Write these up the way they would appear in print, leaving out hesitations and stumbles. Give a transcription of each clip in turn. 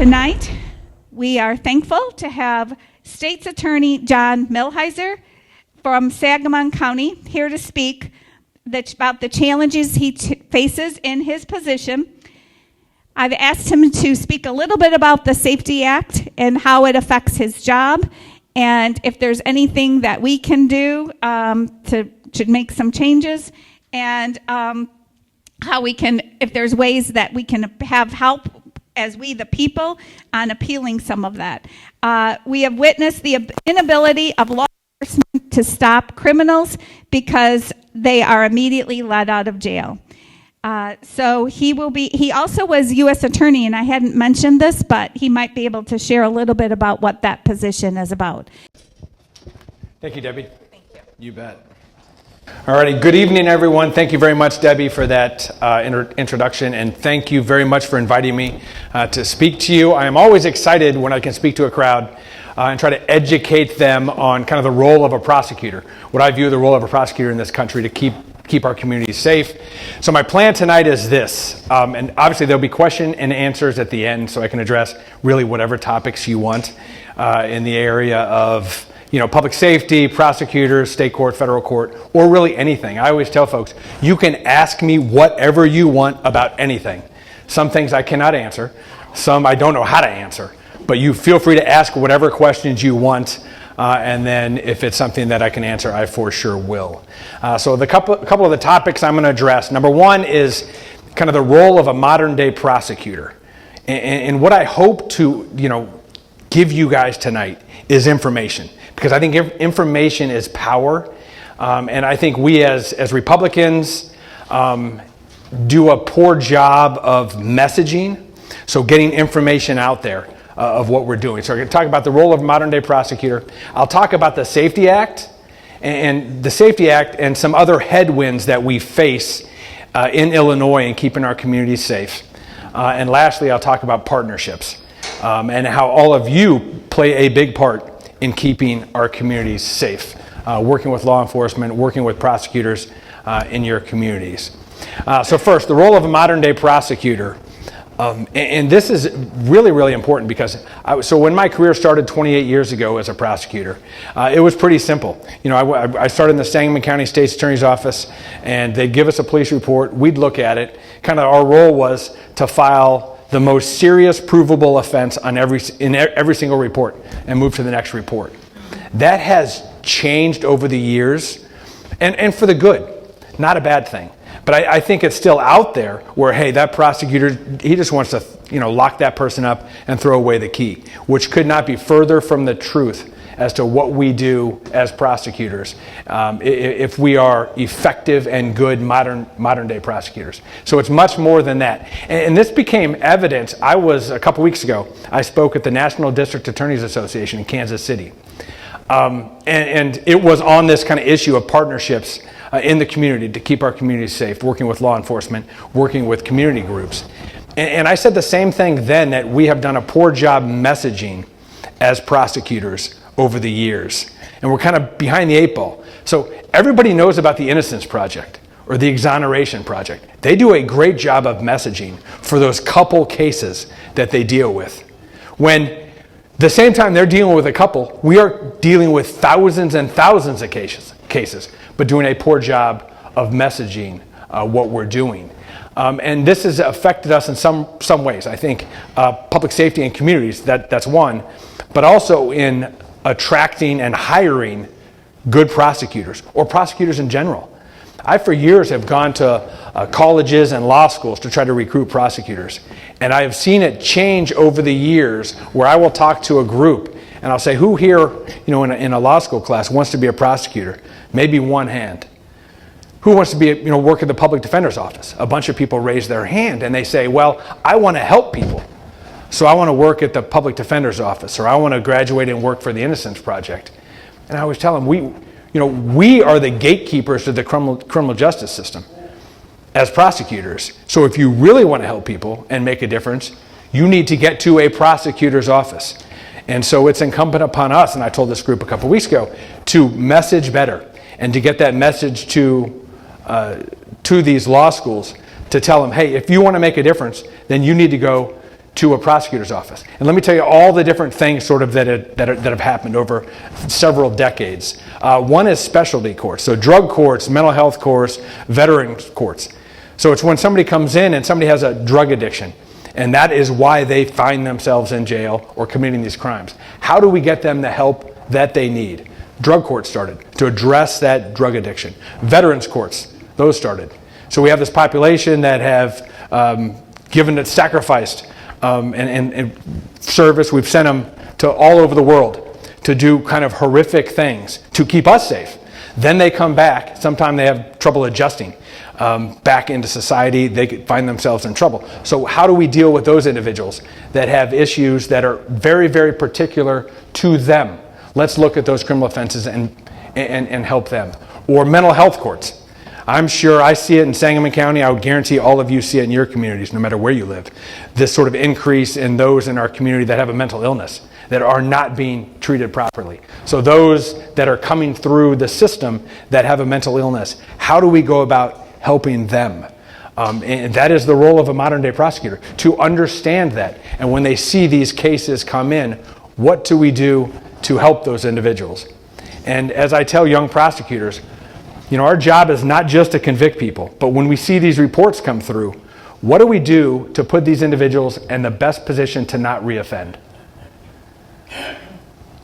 Tonight, we are thankful to have State's Attorney John Milhiser from Sangamon County here to speak about the challenges he faces in his position. I've asked him to speak a little bit about the Safety Act and how it affects his job, and if there's anything that we can do to make some changes, and how we can, if there's ways that we can have help as we the people on appealing some of that. We have witnessed the inability of law enforcement to stop criminals because they are immediately let out of jail. So he also was U.S. Attorney, and I hadn't mentioned this, but he might be able to share a little bit about what that position is about. Thank you, Debbie. Thank you. You bet. All righty. Good evening, everyone. Thank you very much, Debbie, for that introduction, and thank you very much for inviting me to speak to you. I am always excited when I can speak to a crowd and try to educate them on kind of the role of a prosecutor, what I view the role of a prosecutor in this country to keep our communities safe. So my plan tonight is this, and obviously there'll be question and answers at the end, so I can address really whatever topics you want in the area of public safety, prosecutors, state court, federal court, or really anything. I always tell folks, you can ask me whatever you want about anything. Some things I cannot answer, some I don't know how to answer, but you feel free to ask whatever questions you want, and then if it's something that I can answer, I for sure will. So a couple of the topics I'm going to address. Number one is kind of the role of a modern day prosecutor. And what I hope to give you guys tonight is information. Because I think information is power, and I think we as Republicans do a poor job of messaging, so getting information out there of what we're doing. So I'm going to talk about the role of a modern day prosecutor. I'll talk about the Safety Act and some other headwinds that we face in Illinois in keeping our communities safe. And lastly, I'll talk about partnerships and how all of you play a big part in keeping our communities safe, working with law enforcement, working with prosecutors in your communities. So first, the role of a modern day prosecutor. And this is really, really important because so when my career started 28 years ago as a prosecutor, it was pretty simple. I started in the Sangamon County State's Attorney's Office, and they'd give us a police report. We'd look at it. Kind of our role was to file the most serious provable offense in every single report and move to the next report. That has changed over the years, and for the good, not a bad thing. But I think it's still out there where, hey, that prosecutor, he just wants to lock that person up and throw away the key, which could not be further from the truth as to what we do as prosecutors if we are effective and good modern day prosecutors. So it's much more than that. And this became evident. A couple weeks ago, I spoke at the National District Attorneys Association in Kansas City. And it was on this kind of issue of partnerships in the community to keep our communities safe, working with law enforcement, working with community groups. And I said the same thing then, that we have done a poor job messaging as prosecutors over the years. And we're kind of behind the eight ball. So everybody knows about the Innocence Project or the Exoneration Project. They do a great job of messaging for those couple cases that they deal with. When the same time they're dealing with a couple, we are dealing with thousands and thousands of cases, but doing a poor job of messaging what we're doing. And this has affected us in some ways. I think public safety and communities, that's one, but also in attracting and hiring good prosecutors or prosecutors in general. I, for years, have gone to colleges and law schools to try to recruit prosecutors. And I have seen it change over the years where I will talk to a group and I'll say, who here, in a law school class wants to be a prosecutor? Maybe one hand. Who wants to be, work at the public defender's office? A bunch of people raise their hand and they say, well, I want to help people. So I want to work at the public defender's office, or I want to graduate and work for the Innocence Project. And I always tell them, we are the gatekeepers to the criminal justice system as prosecutors. So if you really want to help people and make a difference, you need to get to a prosecutor's office. And so it's incumbent upon us, and I told this group a couple weeks ago, to message better and to get that message to these law schools to tell them, hey, if you want to make a difference, then you need to go to a prosecutor's office. And let me tell you all the different things sort of that have happened over several decades. One is specialty courts, so drug courts, mental health courts, veterans courts. So it's when somebody comes in and somebody has a drug addiction, and that is why they find themselves in jail or committing these crimes. How do we get them the help that they need? Drug courts started to address that drug addiction. Veterans courts, those started. So we have this population that have sacrificed and service. We've sent them to all over the world to do kind of horrific things to keep us safe. Then they come back. Sometimes they have trouble adjusting back into society. They could find themselves in trouble. So how do we deal with those individuals that have issues that are very, very particular to them? Let's look at those criminal offenses and help them. Or mental health courts. I'm sure I see it in Sangamon County. I would guarantee all of you see it in your communities, no matter where you live. This sort of increase in those in our community that have a mental illness, that are not being treated properly. So those that are coming through the system that have a mental illness, how do we go about helping them? And that is the role of a modern day prosecutor, to understand that. And when they see these cases come in, what do we do to help those individuals? And as I tell young prosecutors, our job is not just to convict people, but when we see these reports come through, what do we do to put these individuals in the best position to not reoffend?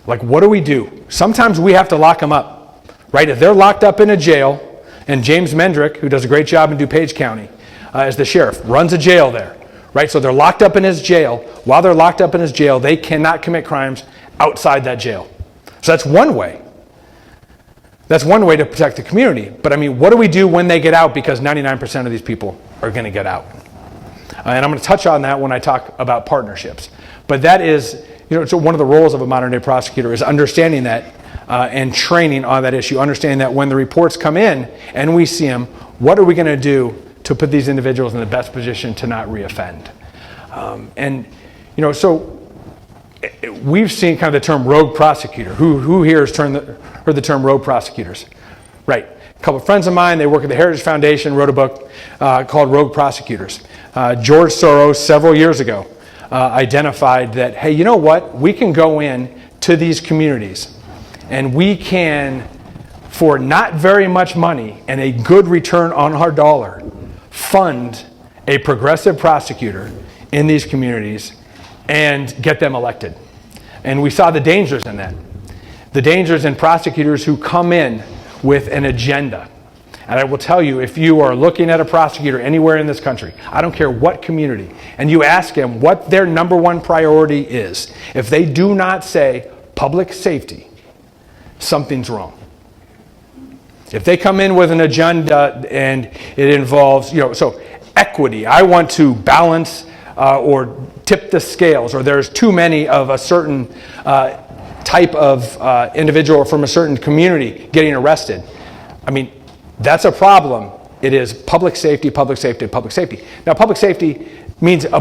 Like, what do we do? Sometimes we have to lock them up, right? If they're locked up in a jail, and James Mendrick, who does a great job in DuPage County as the sheriff, runs a jail there, right? So they're locked up in his jail. While they're locked up in his jail, they cannot commit crimes outside that jail. So that's one way. That's one way to protect the community. But what do we do when they get out? Because 99% of these people are going to get out. And I'm going to touch on that when I talk about partnerships. But that is, so one of the roles of a modern day prosecutor is understanding that and training on that issue. Understanding that when the reports come in and we see them, what are we going to do to put these individuals in the best position to not reoffend? So we've seen kind of the term rogue prosecutor. Who here has heard the term rogue prosecutors? Right. A couple of friends of mine, they work at the Heritage Foundation, wrote a book called Rogue Prosecutors. George Soros, several years ago, identified that, hey, you know what? We can go in to these communities and we can, for not very much money and a good return on our dollar, fund a progressive prosecutor in these communities and get them elected. And we saw the dangers in that. The dangers in prosecutors who come in with an agenda. And I will tell you, if you are looking at a prosecutor anywhere in this country, I don't care what community, and you ask them what their number one priority is, if they do not say public safety, something's wrong. If they come in with an agenda and it involves, so equity, I want to balance or tip the scales, or there's too many of a certain type of individual from a certain community getting arrested. That's a problem. It is public safety, public safety, public safety. Now, public safety means a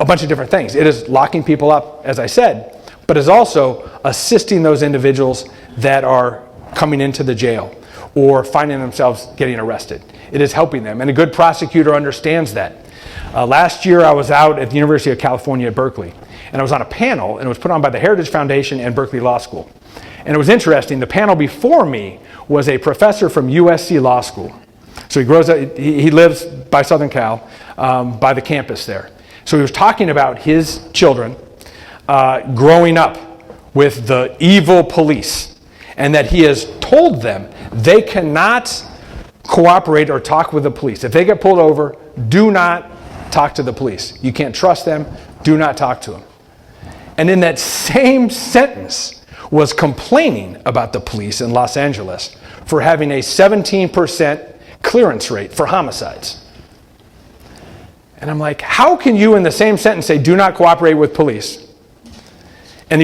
bunch of different things. It is locking people up, as I said, but is also assisting those individuals that are coming into the jail or finding themselves getting arrested. It is helping them, and a good prosecutor understands that. Last year, I was out at the University of California at Berkeley, and I was on a panel, and it was put on by the Heritage Foundation and Berkeley Law School. And it was interesting. The panel before me was a professor from USC Law School. So he lives by Southern Cal, by the campus there. So he was talking about his children growing up with the evil police, and that he has told them they cannot cooperate or talk with the police. If they get pulled over, do not talk to the police. You can't trust them. Do not talk to them. And in that same sentence was complaining about the police in Los Angeles for having a 17% clearance rate for homicides. And I'm like, how can you in the same sentence say do not cooperate with police? And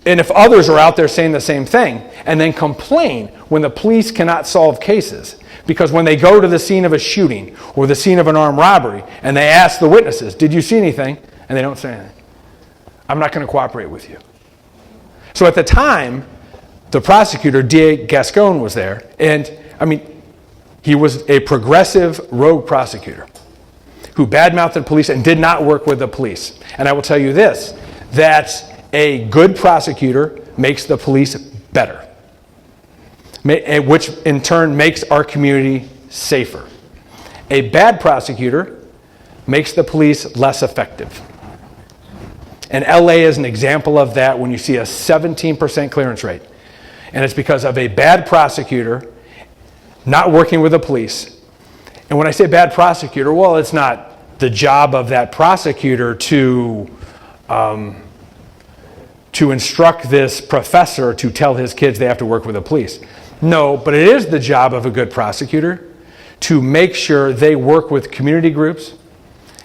if others are out there saying the same thing, and then complain when the police cannot solve cases? Because when they go to the scene of a shooting or the scene of an armed robbery and they ask the witnesses, did you see anything? And they don't say anything. I'm not going to cooperate with you. So at the time, the prosecutor, D.A. Gascon, was there. And, he was a progressive rogue prosecutor. who badmouthed the police and did not work with the police. And I will tell you this, that a good prosecutor makes the police better, which in turn makes our community safer. A bad prosecutor makes the police less effective. And LA is an example of that when you see a 17% clearance rate. And it's because of a bad prosecutor not working with the police. And when I say bad prosecutor, well, it's not the job of that prosecutor to instruct this professor to tell his kids they have to work with the police. No, but it is the job of a good prosecutor to make sure they work with community groups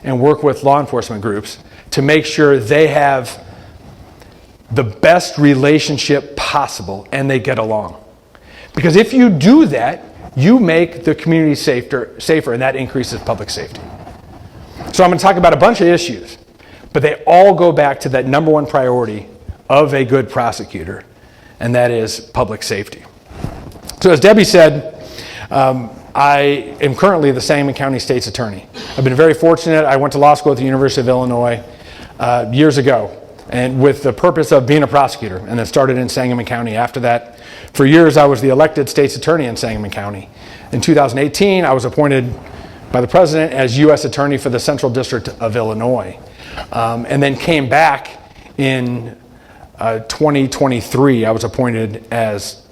and work with law enforcement groups to make sure they have the best relationship possible and they get along. Because if you do that, you make the community safer, and that increases public safety. So I'm going to talk about a bunch of issues, but they all go back to that number one priority of a good prosecutor, and that is public safety. So as Debbie said, I am currently the Sangamon County State's Attorney. I've been very fortunate. I went to law school at the University of Illinois years ago, and with the purpose of being a prosecutor, and then started in Sangamon County after that. For years, I was the elected state's attorney in Sangamon County. In 2018, I was appointed by the president as U.S. Attorney for the Central District of Illinois, and then came back in 2023. I was appointed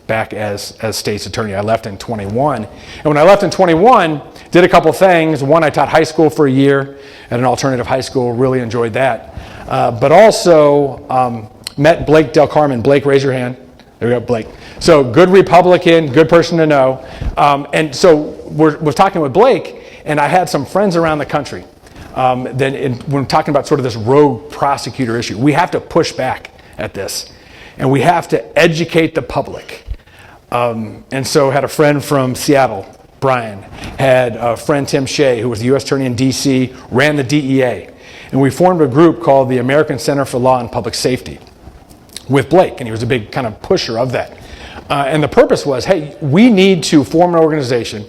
back as state's attorney. I left in 21. And when I left in 21, did a couple things. One, I taught high school for a year at an alternative high school, really enjoyed that. But also met Blake Del Carmen. Blake, raise your hand. There we go, Blake. So good Republican, good person to know. And so was talking with Blake, and I had some friends around the country. When we're talking about sort of this rogue prosecutor issue, we have to push back at this, and we have to educate the public. And so had a friend from Seattle, Brian, had a friend, Tim Shea, who was the U.S. Attorney in D.C., ran the DEA. And we formed a group called the American Center for Law and Public Safety with Blake, and he was a big kind of pusher of that. And the purpose was, hey, we need to form an organization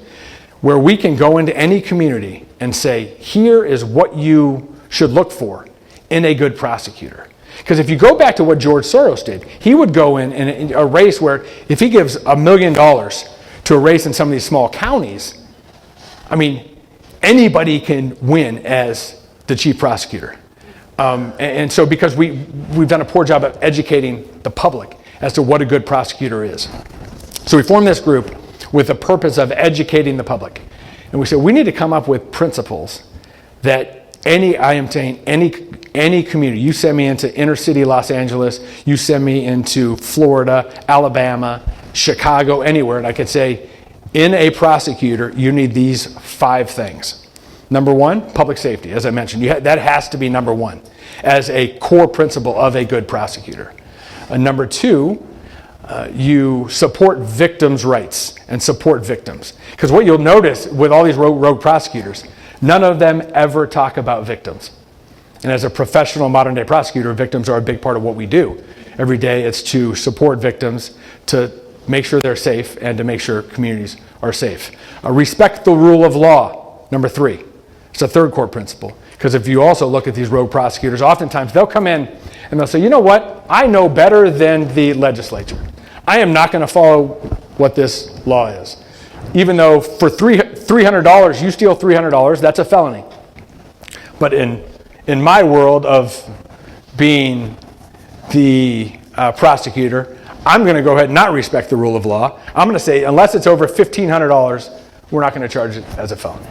where we can go into any community and say, here is what you should look for in a good prosecutor. Because if you go back to what George Soros did, he would go in a race where if he gives $1 million to a race in some of these small counties, I mean, anybody can win as the chief prosecutor. And so because we've done a poor job of educating the public as to what a good prosecutor is. So we formed this group with the purpose of educating the public. And we said, we need to come up with principles that any community, you send me into inner city Los Angeles, you send me into Florida, Alabama, Chicago, anywhere, and I could say, in a prosecutor, you need these 5 things. Number 1, public safety, as I mentioned. That has to be number 1 as a core principle of a good prosecutor. Number 2, you support victims' rights and support victims. Because what you'll notice with all these rogue prosecutors, none of them ever talk about victims. And as a professional modern-day prosecutor, victims are a big part of what we do. Every day it's to support victims, to make sure they're safe, and to make sure communities are safe. Respect the rule of law, number 3. It's a third core principle. Because if you also look at these rogue prosecutors, oftentimes they'll come in and they'll say, you know what, I know better than the legislature. I am not going to follow what this law is. Even though for $300, you steal $300, that's a felony. But in my world of being the prosecutor, I'm going to go ahead and not respect the rule of law. I'm going to say, unless it's over $1,500, we're not going to charge it as a felony.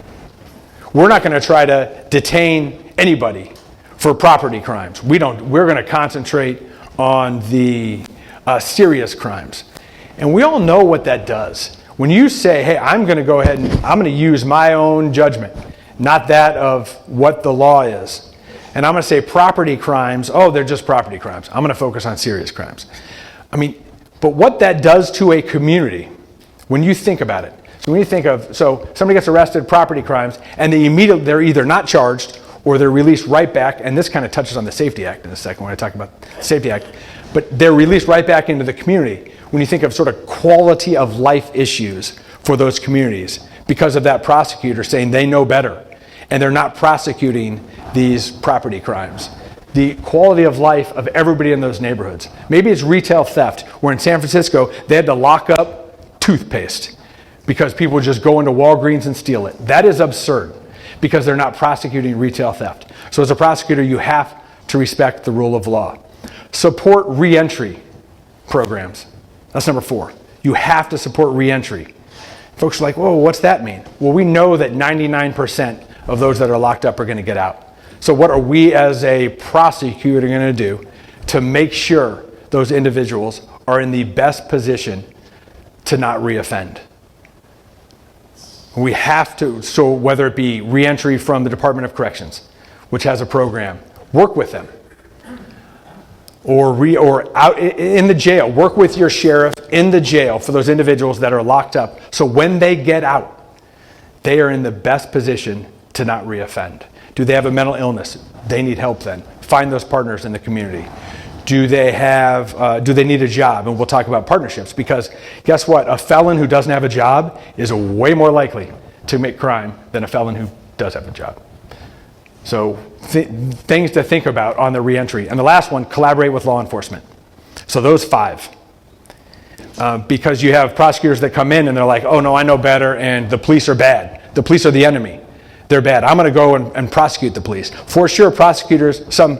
We're not going to try to detain anybody for property crimes. We're going to concentrate on the serious crimes. And we all know what that does. When you say, hey, I'm going to go ahead and I'm going to use my own judgment, not that of what the law is. And I'm going to say property crimes, oh, they're just property crimes. I'm going to focus on serious crimes. I mean, but what that does to a community, when you think about it, so when you think of, so somebody gets arrested, property crimes, and they're either not charged or they're released right back, and this kind of touches on the Safety Act in a second when I talk about the Safety Act, but they're released right back into the community. When you think of sort of quality of life issues for those communities, because of that prosecutor saying they know better, and they're not prosecuting these property crimes. The quality of life of everybody in those neighborhoods. Maybe it's retail theft, where in San Francisco, they had to lock up toothpaste because people would just go into Walgreens and steal it. That is absurd because they're not prosecuting retail theft. So as a prosecutor, you have to respect the rule of law. Support reentry programs. That's number 4. You have to support reentry. Folks are like, whoa, what's that mean? Well, we know that 99% of those that are locked up are going to get out. So what are we as a prosecutor going to do to make sure those individuals are in the best position to not reoffend? We have to, so whether it be reentry from the Department of Corrections, which has a program, work with them. Or out in the jail, work with your sheriff in the jail for those individuals that are locked up. So when they get out, they are in the best position to not reoffend. Do they have a mental illness? They need help then. Find those partners in the community. Do they need a job? And we'll talk about partnerships, because guess what? A felon who doesn't have a job is way more likely to commit crime than a felon who does have a job. So things to think about on the reentry. And the last one, collaborate with law enforcement. So those 5. Because you have prosecutors that come in and they're like, oh no, I know better, and the police are bad. The police are the enemy. They're bad. I'm going to go and prosecute the police. For sure, some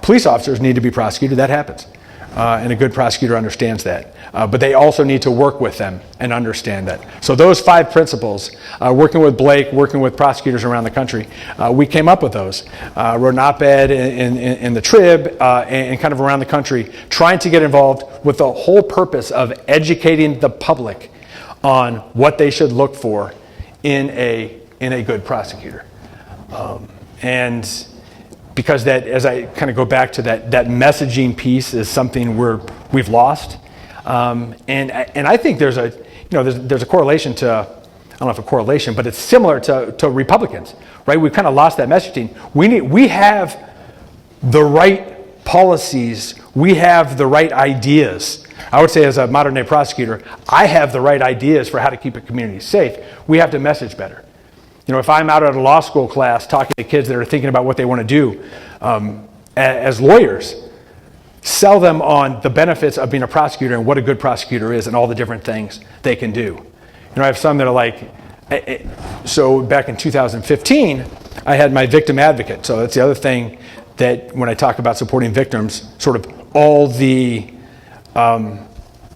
police officers need to be prosecuted. That happens. And a good prosecutor understands that. But they also need to work with them and understand that. So those 5 principles, working with Blake, working with prosecutors around the country, we came up with those. Wrote an op-ed in the Trib and kind of around the country, trying to get involved with the whole purpose of educating the public on what they should look for in a good prosecutor. And because that, as I kind of go back to that messaging piece, is something we've lost. And I think there's a correlation to, I don't know if a correlation, but it's similar to Republicans, right? We've kind of lost that messaging. We have the right policies. We have the right ideas. I would say, as a modern day prosecutor, I have the right ideas for how to keep a community safe. We have to message better. If I'm out at a law school class talking to kids that are thinking about what they want to do as lawyers, sell them on the benefits of being a prosecutor and what a good prosecutor is and all the different things they can do. I have some that are like, so back in 2015, I had my victim advocate. So that's the other thing that when I talk about supporting victims, sort of all the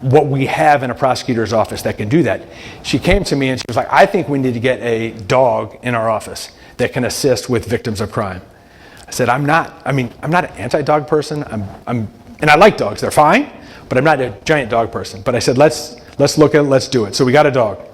what we have in a prosecutor's office that can do that. She came to me and she was like, I think we need to get a dog in our office that can assist with victims of crime. I said, I'm not an anti-dog person. And I like dogs, they're fine, but I'm not a giant dog person. But I said, let's look at it, let's do it. So we got a dog,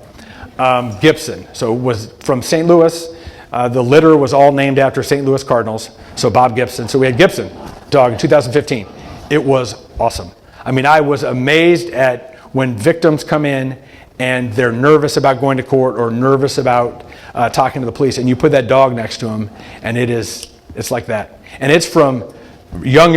Gibson. So it was from St. Louis. The litter was all named after St. Louis Cardinals. So Bob Gibson. So we had Gibson dog in 2015. It was awesome. I was amazed at when victims come in and they're nervous about going to court or nervous about talking to the police, and you put that dog next to them, and it's like that. And it's from young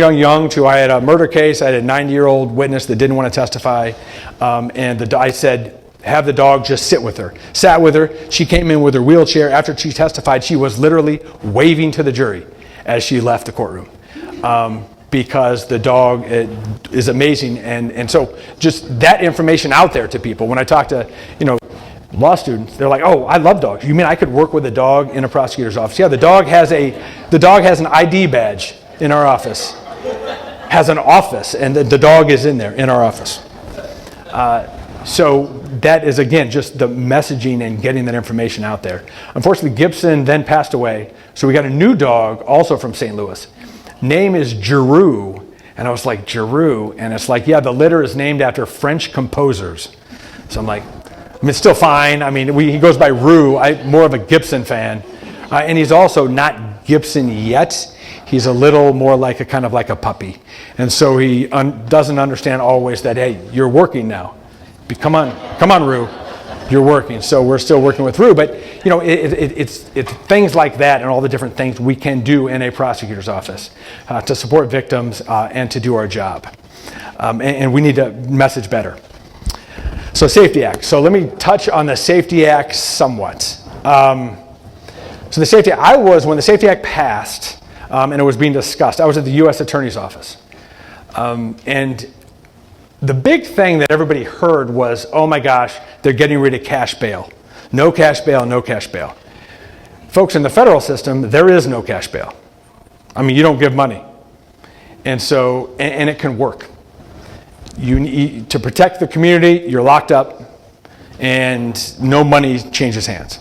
to, I had a murder case, I had a 90-year-old witness that didn't want to testify, and I said, have the dog just sit with her. Sat with her. She came in with her wheelchair. After she testified, she was literally waving to the jury as she left the courtroom. Because the dog is amazing. And so just that information out there to people. When I talk to, law students, they're like, oh, I love dogs. You mean I could work with a dog in a prosecutor's office? Yeah, the dog has an ID badge in our office. Has an office, and the dog is in there in our office. So that is, again, just the messaging and getting that information out there. Unfortunately, Gibson then passed away. So we got a new dog also from St. Louis. Name is Giroux, and I was like, Giroux? And it's like, yeah, the litter is named after French composers. So I'm like, it's still fine. He goes by Rue. I'm more of a Gibson fan. And he's also not Gibson yet. He's a little more like a puppy. And so he doesn't understand always that, hey, you're working now. Come on, Rue. You're working. So we're still working with Rue. But, it's things like that and all the different things we can do in a prosecutor's office to support victims and to do our job. And we need to message better. So Safety Act. So let me touch on the Safety Act somewhat. So when the Safety Act passed and it was being discussed, I was at the U.S. Attorney's Office. And the big thing that everybody heard was, oh my gosh, they're getting rid of cash bail. No cash bail, no cash bail. Folks, in the federal system, there is no cash bail. I mean, you don't give money. And so, and it can work. To protect the community, you're locked up and no money changes hands.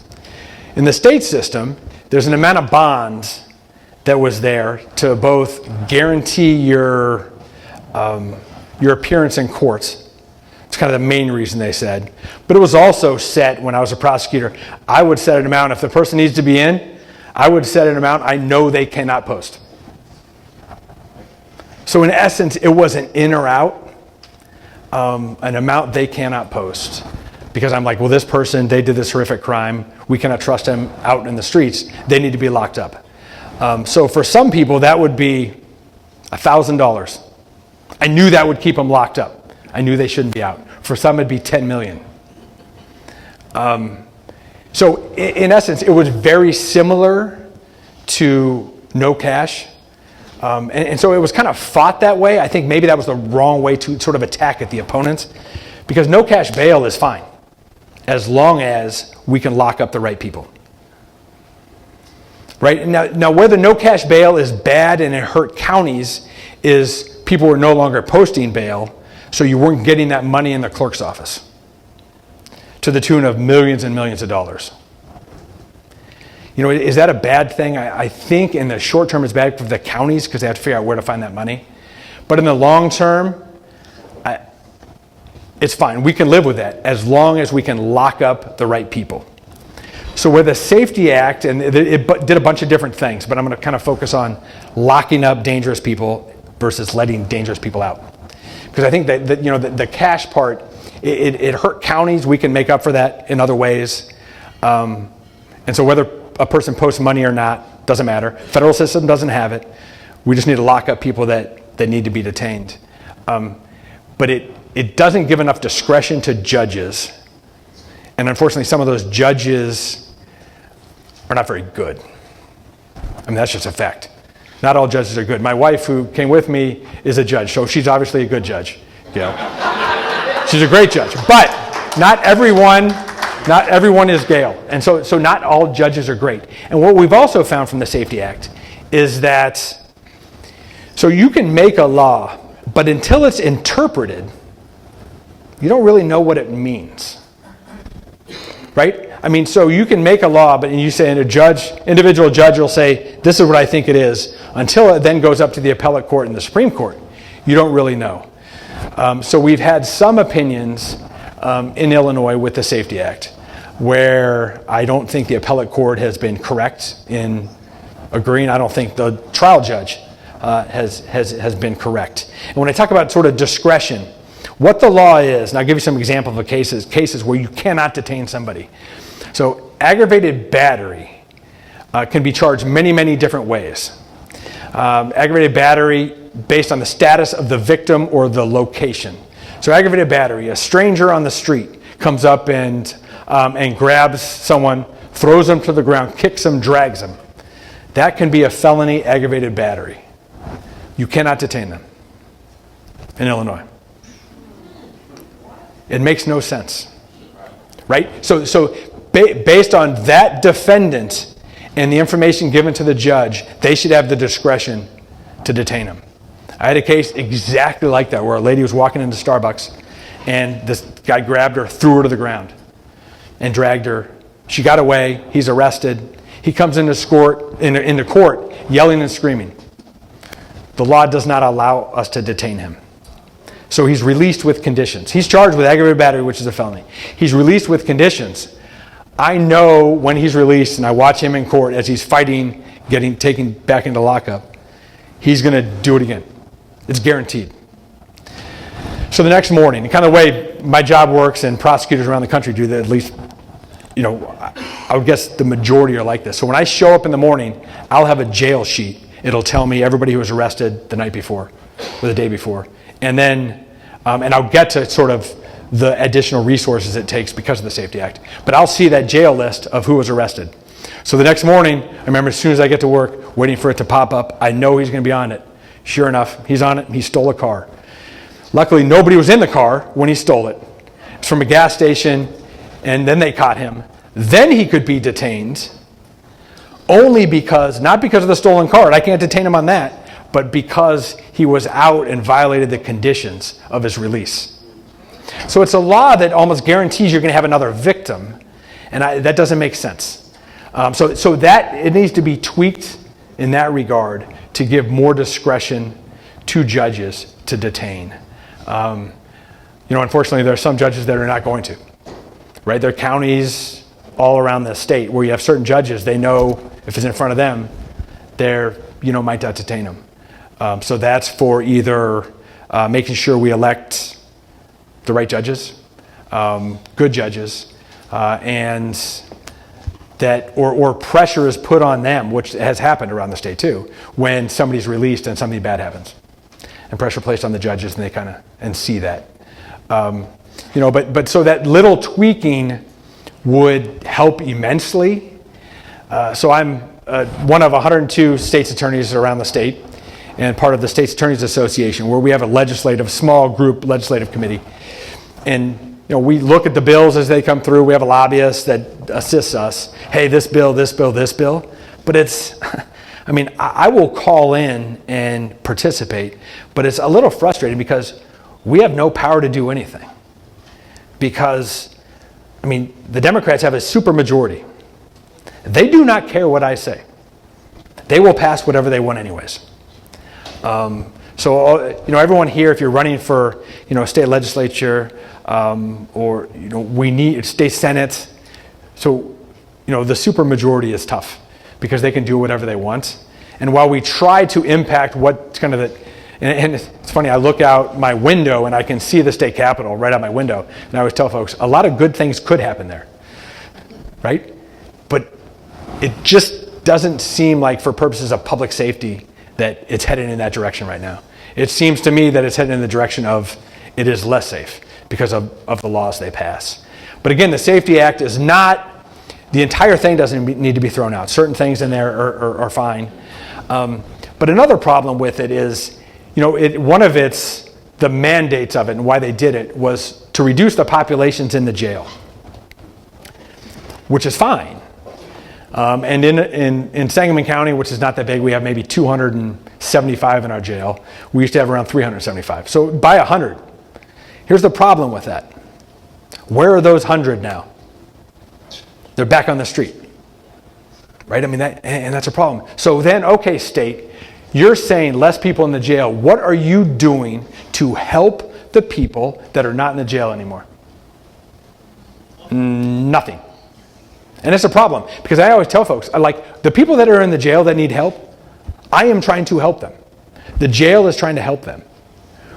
In the state system, there's an amount of bonds that was there to both guarantee your appearance in courts. It's kind of the main reason they said. But it was also set when I was a prosecutor. I would set an amount. If the person needs to be in, I would set an amount I know they cannot post. So in essence, it wasn't in or out, an amount they cannot post. Because I'm like, well, this person, they did this horrific crime. We cannot trust them out in the streets. They need to be locked up. So for some people, that would be $1,000. I knew that would keep them locked up. I knew they shouldn't be out. For some, it'd be 10 million. So in essence, it was very similar to no cash. And so it was kind of fought that way. I think maybe that was the wrong way to sort of attack at the opponents, because no cash bail is fine as long as we can lock up the right people. Right? Now where the no cash bail is bad and it hurt counties is people were no longer posting bail, so you weren't getting that money in the clerk's office to the tune of millions and millions of dollars. You know, is that a bad thing? I think in the short term it's bad for the counties because they have to figure out where to find that money. But in the long term, it's fine. We can live with that as long as we can lock up the right people. So with the Safety Act, and it did a bunch of different things, but I'm going to kind of focus on locking up dangerous people versus letting dangerous people out. Because I think that the cash part, it hurt counties. We can make up for that in other ways. And so whether a person posts money or not, doesn't matter. Federal system doesn't have it. We just need to lock up people that need to be detained. But it doesn't give enough discretion to judges. And unfortunately, some of those judges are not very good. I mean, that's just a fact. Not all judges are good. My wife, who came with me, is a judge, so she's obviously a good judge. You know? She's a great judge. But not everyone is Gail. And so not all judges are great. And what we've also found from the Safety Act is that, so you can make a law, but until it's interpreted, you don't really know what it means. Right? I mean, so you can make a law, but you say, and individual judge will say, this is what I think it is, until it then goes up to the appellate court and the Supreme Court. You don't really know. So we've had some opinions in Illinois with the Safety Act where I don't think the appellate court has been correct in agreeing. I don't think the trial judge has been correct. And when I talk about sort of discretion, what the law is, and I'll give you some examples of cases where you cannot detain somebody. So aggravated battery can be charged many, many different ways. Aggravated battery based on the status of the victim or the location. So aggravated battery, a stranger on the street comes up and grabs someone, throws them to the ground, kicks them, drags them. That can be a felony aggravated battery. You cannot detain them in Illinois. It makes no sense, right? So based on that defendant and the information given to the judge, they should have the discretion to detain him. I had a case exactly like that where a lady was walking into Starbucks and this guy grabbed her, threw her to the ground and dragged her. She got away. He's arrested. He comes into court yelling and screaming. The law does not allow us to detain him. So he's released with conditions. He's charged with aggravated battery, which is a felony. He's released with conditions. I know when he's released, and I watch him in court as he's fighting, getting taken back into lockup, he's going to do it again. It's guaranteed. So the next morning, the kind of way my job works and prosecutors around the country do that, at least, I would guess the majority are like this. So when I show up in the morning, I'll have a jail sheet. It'll tell me everybody who was arrested the night before or the day before. And then, and I'll get to sort of the additional resources it takes because of the Safety Act. But I'll see that jail list of who was arrested. So the next morning, I remember as soon as I get to work, waiting for it to pop up, I know he's going to be on it. Sure enough, he's on it, and he stole a car. Luckily, nobody was in the car when he stole it. It's from a gas station, and then they caught him. Then he could be detained, only because, not because of the stolen car, I can't detain him on that, but because he was out and violated the conditions of his release. So it's a law that almost guarantees you're going to have another victim, and that doesn't make sense. So that it needs to be tweaked in that regard to give more discretion to judges to detain. Unfortunately, there are some judges that are not going to. Right? There are counties all around the state where you have certain judges. They know if it's in front of them, they're might not detain them. So that's for either making sure we elect the right judges, good judges, and that or pressure is put on them, which has happened around the state too, when somebody's released and something bad happens, and pressure placed on the judges, and they kind of see that. But so that little tweaking would help immensely. So I'm one of 102 state's attorneys around the state, and part of the State's Attorneys Association, where we have a small group legislative committee. And we look at the bills as they come through. We have a lobbyist that assists us. Hey, this bill, this bill, this bill. But it's, I will call in and participate, but it's a little frustrating because we have no power to do anything. Because, the Democrats have a supermajority. They do not care what I say. They will pass whatever they want anyways. So everyone here, if you're running for, state legislature, or, we need state senate. So, the supermajority is tough because they can do whatever they want. And while we try to impact what's kind of and it's funny, I look out my window and I can see the state capitol right out my window. And I always tell folks, a lot of good things could happen there, right? But it just doesn't seem like, for purposes of public safety, that it's headed in that direction right now. It seems to me that it's headed in the direction of it is less safe because of the laws they pass. But again, the Safety Act is not, the entire thing doesn't need to be thrown out. Certain things in there are fine. But another problem with it is, the mandates of it and why they did it was to reduce the populations in the jail, which is fine. And in Sangamon County, which is not that big, we have maybe 275 in our jail. We used to have around 375. So by 100. Here's the problem with that. Where are those 100 now? They're back on the street. Right? And that's a problem. So then, okay, state, you're saying less people in the jail. What are you doing to help the people that are not in the jail anymore? Nothing. And it's a problem because I always tell folks, the people that are in the jail that need help, I am trying to help them. The jail is trying to help them.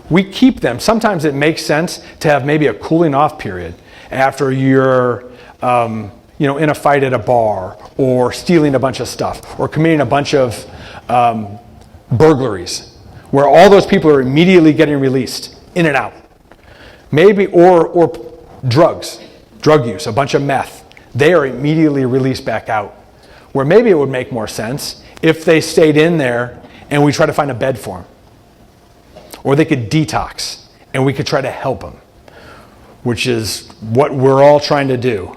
We keep them. Sometimes it makes sense to have maybe a cooling off period after you're, in a fight at a bar or stealing a bunch of stuff or committing a bunch of burglaries, where all those people are immediately getting released in and out. Maybe, or drug use, a bunch of meth. They are immediately released back out. Where maybe it would make more sense if they stayed in there and we try to find a bed for them. Or they could detox and we could try to help them, which is what we're all trying to do.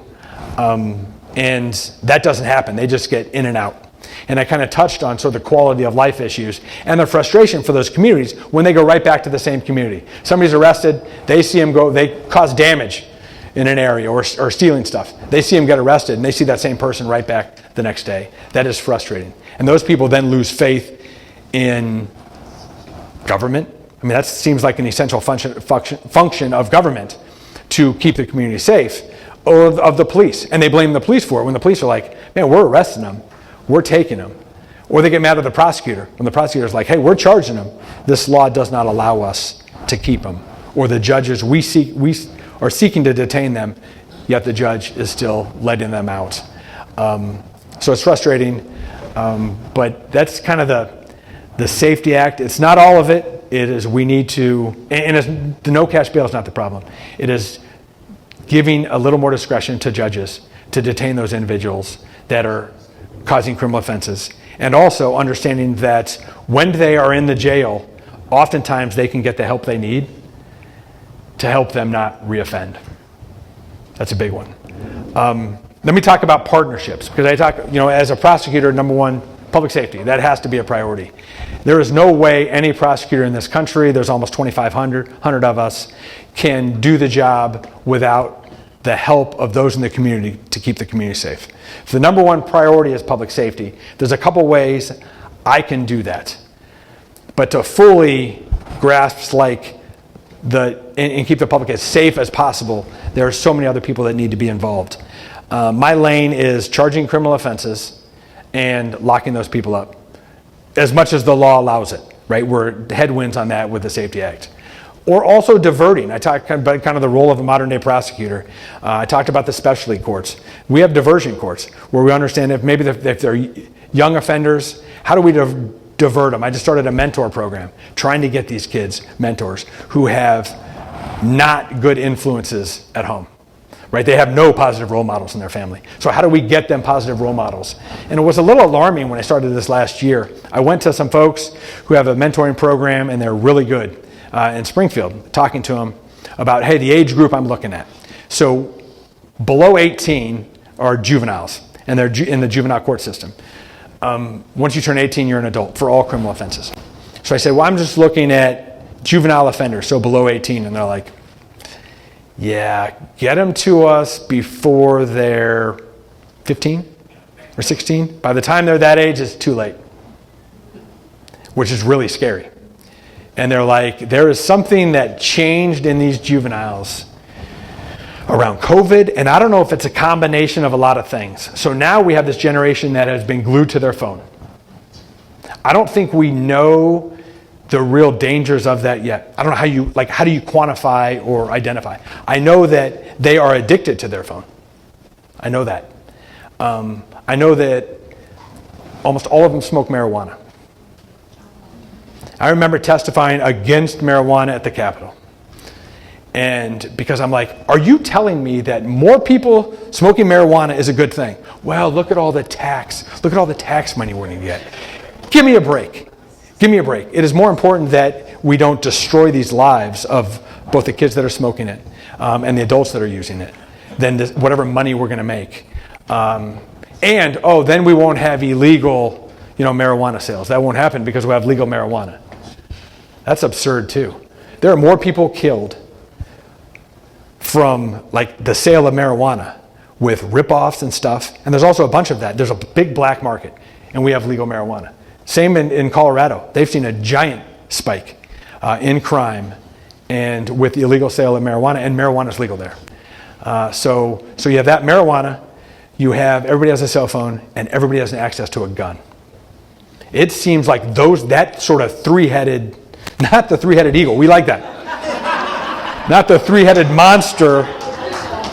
And that doesn't happen. They just get in and out. And I kind of touched on sort of the quality of life issues and the frustration for those communities when they go right back to the same community. Somebody's arrested, they see them go, they cause damage in an area or stealing stuff. They see them get arrested and they see that same person right back the next day. That is frustrating. And those people then lose faith in government. That seems like an essential function of government to keep the community safe, or of the police. And they blame the police for it when the police are like, man, we're arresting them. We're taking them. Or they get mad at the prosecutor when the prosecutor's like, hey, we're charging them. This law does not allow us to keep them. Or the judges, we are seeking to detain them, yet the judge is still letting them out. So it's frustrating, but that's kind of the Safety Act. It's not all of it. It is, we need to, and the no cash bail is not the problem. It is giving a little more discretion to judges to detain those individuals that are causing criminal offenses, and also understanding that when they are in the jail, oftentimes they can get the help they need to help them not reoffend. That's a big one. Let me talk about partnerships, because I talk, as a prosecutor, number one, public safety. That has to be a priority. There is no way any prosecutor in this country, there's almost 2,500 of us, can do the job without the help of those in the community to keep the community safe. If the number one priority is public safety, there's a couple ways I can do that. But to fully grasp and keep the public as safe as possible, there are so many other people that need to be involved. My lane is charging criminal offenses and locking those people up, as much as the law allows it, right? We're headwinds on that with the Safety Act. Or also diverting. I talked about kind of the role of a modern day prosecutor. I talked about the specialty courts. We have diversion courts where we understand if they're young offenders, how do we divert them? I just started a mentor program trying to get these kids mentors who have not good influences at home, right? They have no positive role models in their family. So how do we get them positive role models? And it was a little alarming when I started this last year. I went to some folks who have a mentoring program and they're really good in Springfield, talking to them about, hey, the age group I'm looking at. So below 18 are juveniles, and they're in the juvenile court system. Once you turn 18, you're an adult for all criminal offenses. So I said, well, I'm just looking at juvenile offenders, so below 18. And they're like, yeah, get them to us before they're 15 or 16. By the time they're that age, it's too late, which is really scary. And they're like, there is something that changed in these juveniles around COVID, and I don't know if it's a combination of a lot of things. So now we have this generation that has been glued to their phone. I don't think we know the real dangers of that yet. I don't know how do you quantify or identify? I know that they are addicted to their phone. I know that. I know that almost all of them smoke marijuana. I remember testifying against marijuana at the Capitol. And because I'm like, are you telling me that more people smoking marijuana is a good thing? Well, look at all the tax money we're going to get. Give me a break. Give me a break. It is more important that we don't destroy these lives of both the kids that are smoking it and the adults that are using it than whatever money we're going to make. Then we won't have illegal, marijuana sales. That won't happen because we have legal marijuana. That's absurd too. There are more people killed from the sale of marijuana with rip-offs and stuff. And there's also a bunch of that. There's a big black market, and we have legal marijuana. Same in Colorado. They've seen a giant spike in crime and with the illegal sale of marijuana, and marijuana is legal there. So you have that marijuana, you have everybody has a cell phone, and everybody has access to a gun. It seems like that sort of three-headed, not the three-headed eagle, we like that. Not the three-headed monster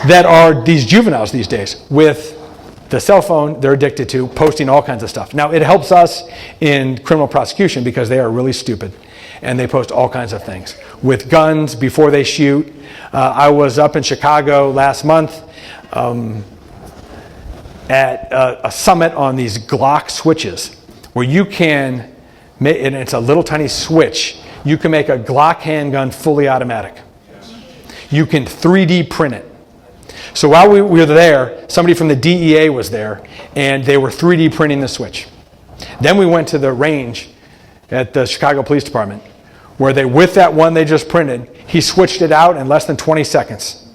that are these juveniles these days with the cell phone they're addicted to, posting all kinds of stuff. Now, it helps us in criminal prosecution because they are really stupid and they post all kinds of things. With guns, before they shoot. I was up in Chicago last month at a summit on these Glock switches where you can, and it's a little tiny switch, you can make a Glock handgun fully automatic. You can 3D print it. So while we were there, somebody from the DEA was there, and they were 3D printing the switch. Then we went to the range at the Chicago Police Department, where with that one they just printed, he switched it out in less than 20 seconds.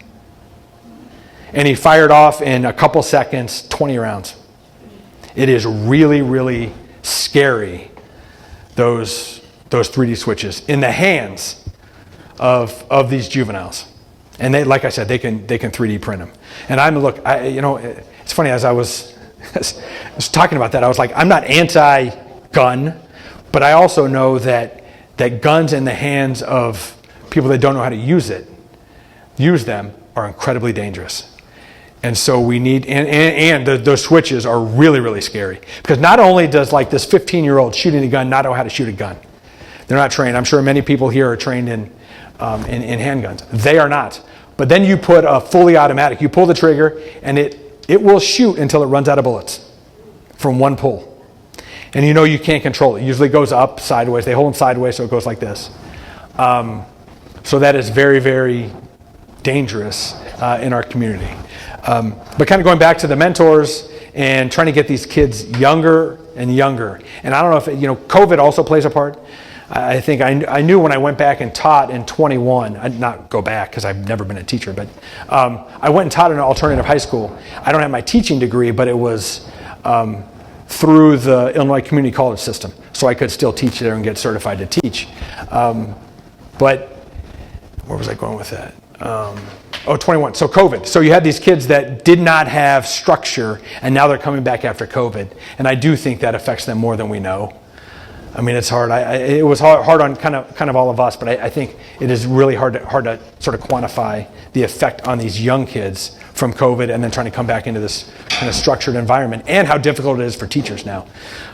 And he fired off in a couple seconds 20 rounds. It is really, really scary, those 3D switches in the hands of these juveniles. And they, like I said, they can 3D print them. And it's funny, as I was talking about that, I was like, I'm not anti-gun, but I also know that guns in the hands of people that don't know how to use them are incredibly dangerous. And so we need, those switches are really, really scary. Because not only does this 15-year-old shooting a gun not know how to shoot a gun, they're not trained. I'm sure many people here are trained in handguns. They are not. But then you put a fully automatic, you pull the trigger, and it will shoot until it runs out of bullets. from one pull. And you know you can't control it. It usually goes up, sideways. They hold them sideways, so it goes like this. So that is very, very dangerous in our community. But kind of going back to the mentors and trying to get these kids younger and younger. And I don't know if, COVID also plays a part. I think I knew when I went back and taught in 21, I'd not go back because I've never been a teacher, but I went and taught in an alternative high school. I don't have my teaching degree, but it was through the Illinois Community College system. So I could still teach there and get certified to teach. But where was I going with that? 21. So COVID. So you had these kids that did not have structure, and now they're coming back after COVID. And I do think that affects them more than we know. I mean, it's hard. It was hard on kind of all of us, but I think it is really hard to sort of quantify the effect on these young kids from COVID and then trying to come back into this kind of structured environment, and how difficult it is for teachers now.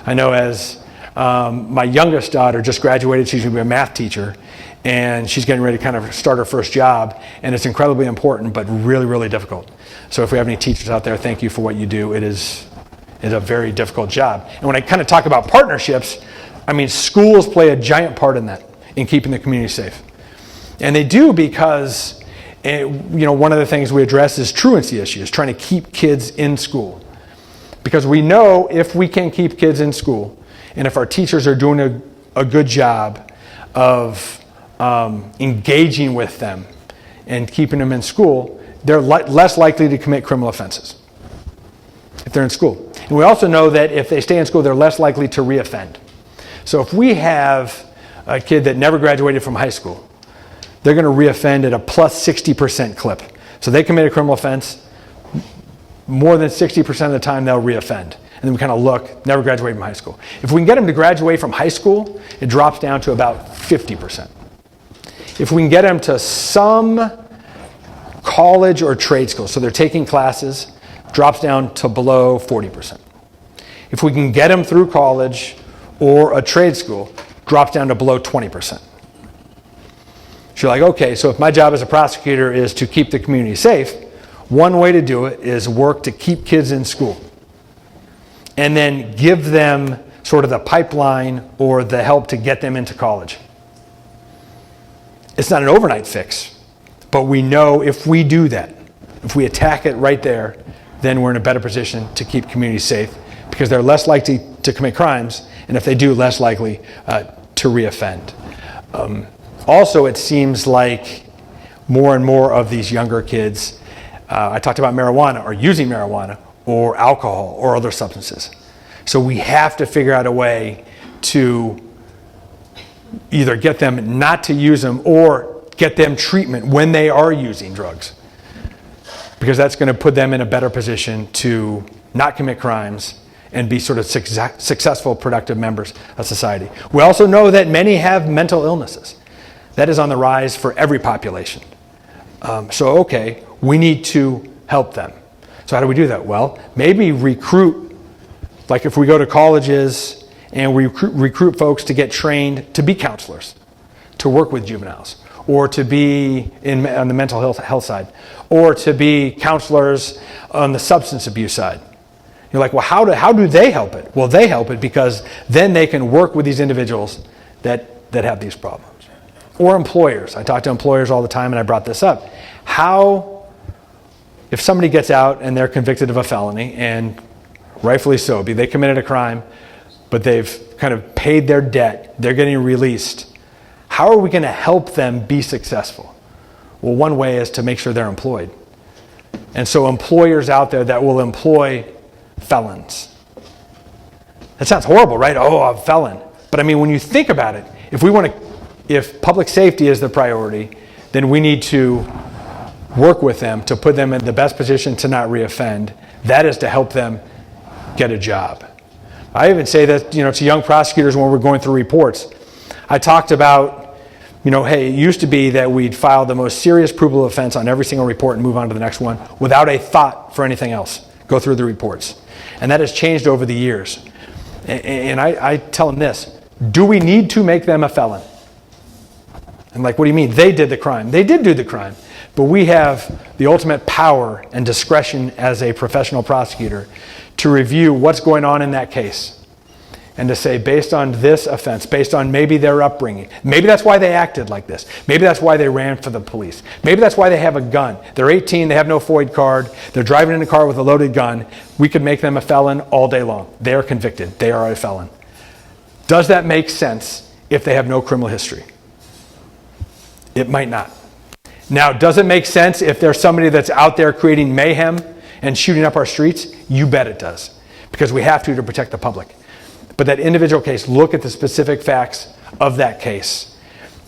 I know as my youngest daughter just graduated, she's going to be a math teacher, and she's getting ready to kind of start her first job, and it's incredibly important, but really, really difficult. So if we have any teachers out there, thank you for what you do. It is a very difficult job. And when I kind of talk about partnerships, I mean, schools play a giant part in that, in keeping the community safe. And they do because, one of the things we address is truancy issues, trying to keep kids in school. Because we know if we can keep kids in school, and if our teachers are doing a good job of engaging with them and keeping them in school, they're less likely to commit criminal offenses if they're in school. And we also know that if they stay in school, they're less likely to reoffend. So if we have a kid that never graduated from high school, they're going to reoffend at a plus 60% clip. So they commit a criminal offense, more than 60% of the time they'll reoffend. And then we kind of look, never graduated from high school. If we can get them to graduate from high school, it drops down to about 50%. If we can get them to some college or trade school, so they're taking classes, drops down to below 40%. If we can get them through college or a trade school, drops down to below 20%. So you're like, okay, so if my job as a prosecutor is to keep the community safe, one way to do it is work to keep kids in school and then give them sort of the pipeline or the help to get them into college. It's not an overnight fix, but we know if we do that, if we attack it right there, then we're in a better position to keep communities safe because they're less likely to commit crimes, and if they do, less likely to reoffend. Also, it seems like more and more of these younger kids, I talked about marijuana, are using marijuana or alcohol or other substances. So we have to figure out a way to either get them not to use them or get them treatment when they are using drugs, because that's going to put them in a better position to not commit crimes and be sort of successful, productive members of society. We also know that many have mental illnesses. That is on the rise for every population. So we need to help them. So how do we do that? Well, maybe recruit, like if we go to colleges and we recruit folks to get trained to be counselors, to work with juveniles, or to be on the mental health side, or to be counselors on the substance abuse side. You're like, well, how do they help it? Well, they help it because then they can work with these individuals that have these problems. Or employers. I talk to employers all the time, and I brought this up. If somebody gets out and they're convicted of a felony, and rightfully so, they committed a crime, but they've kind of paid their debt, they're getting released, how are we going to help them be successful? Well, one way is to make sure they're employed. And so employers out there that will employ felons. That sounds horrible, right? Oh, I'm a felon. But I mean, when you think about it, if public safety is the priority, then we need to work with them to put them in the best position to not reoffend. That is to help them get a job. I even say that, to young prosecutors when we're going through reports. I talked about, hey, it used to be that we'd file the most serious provable offense on every single report and move on to the next one without a thought for anything else. Go through the reports. And that has changed over the years. And I tell them this, do we need to make them a felon? And like, what do you mean? They did the crime. They did do the crime. But we have the ultimate power and discretion as a professional prosecutor to review what's going on in that case. And to say, based on this offense, based on maybe their upbringing, maybe that's why they acted like this. Maybe that's why they ran for the police. Maybe that's why they have a gun. They're 18, they have no FOID card, they're driving in a car with a loaded gun. We could make them a felon all day long. They are convicted. They are a felon. Does that make sense if they have no criminal history? It might not. Now, does it make sense if there's somebody that's out there creating mayhem and shooting up our streets? You bet it does. Because we have to protect the public. But that individual case, look at the specific facts of that case.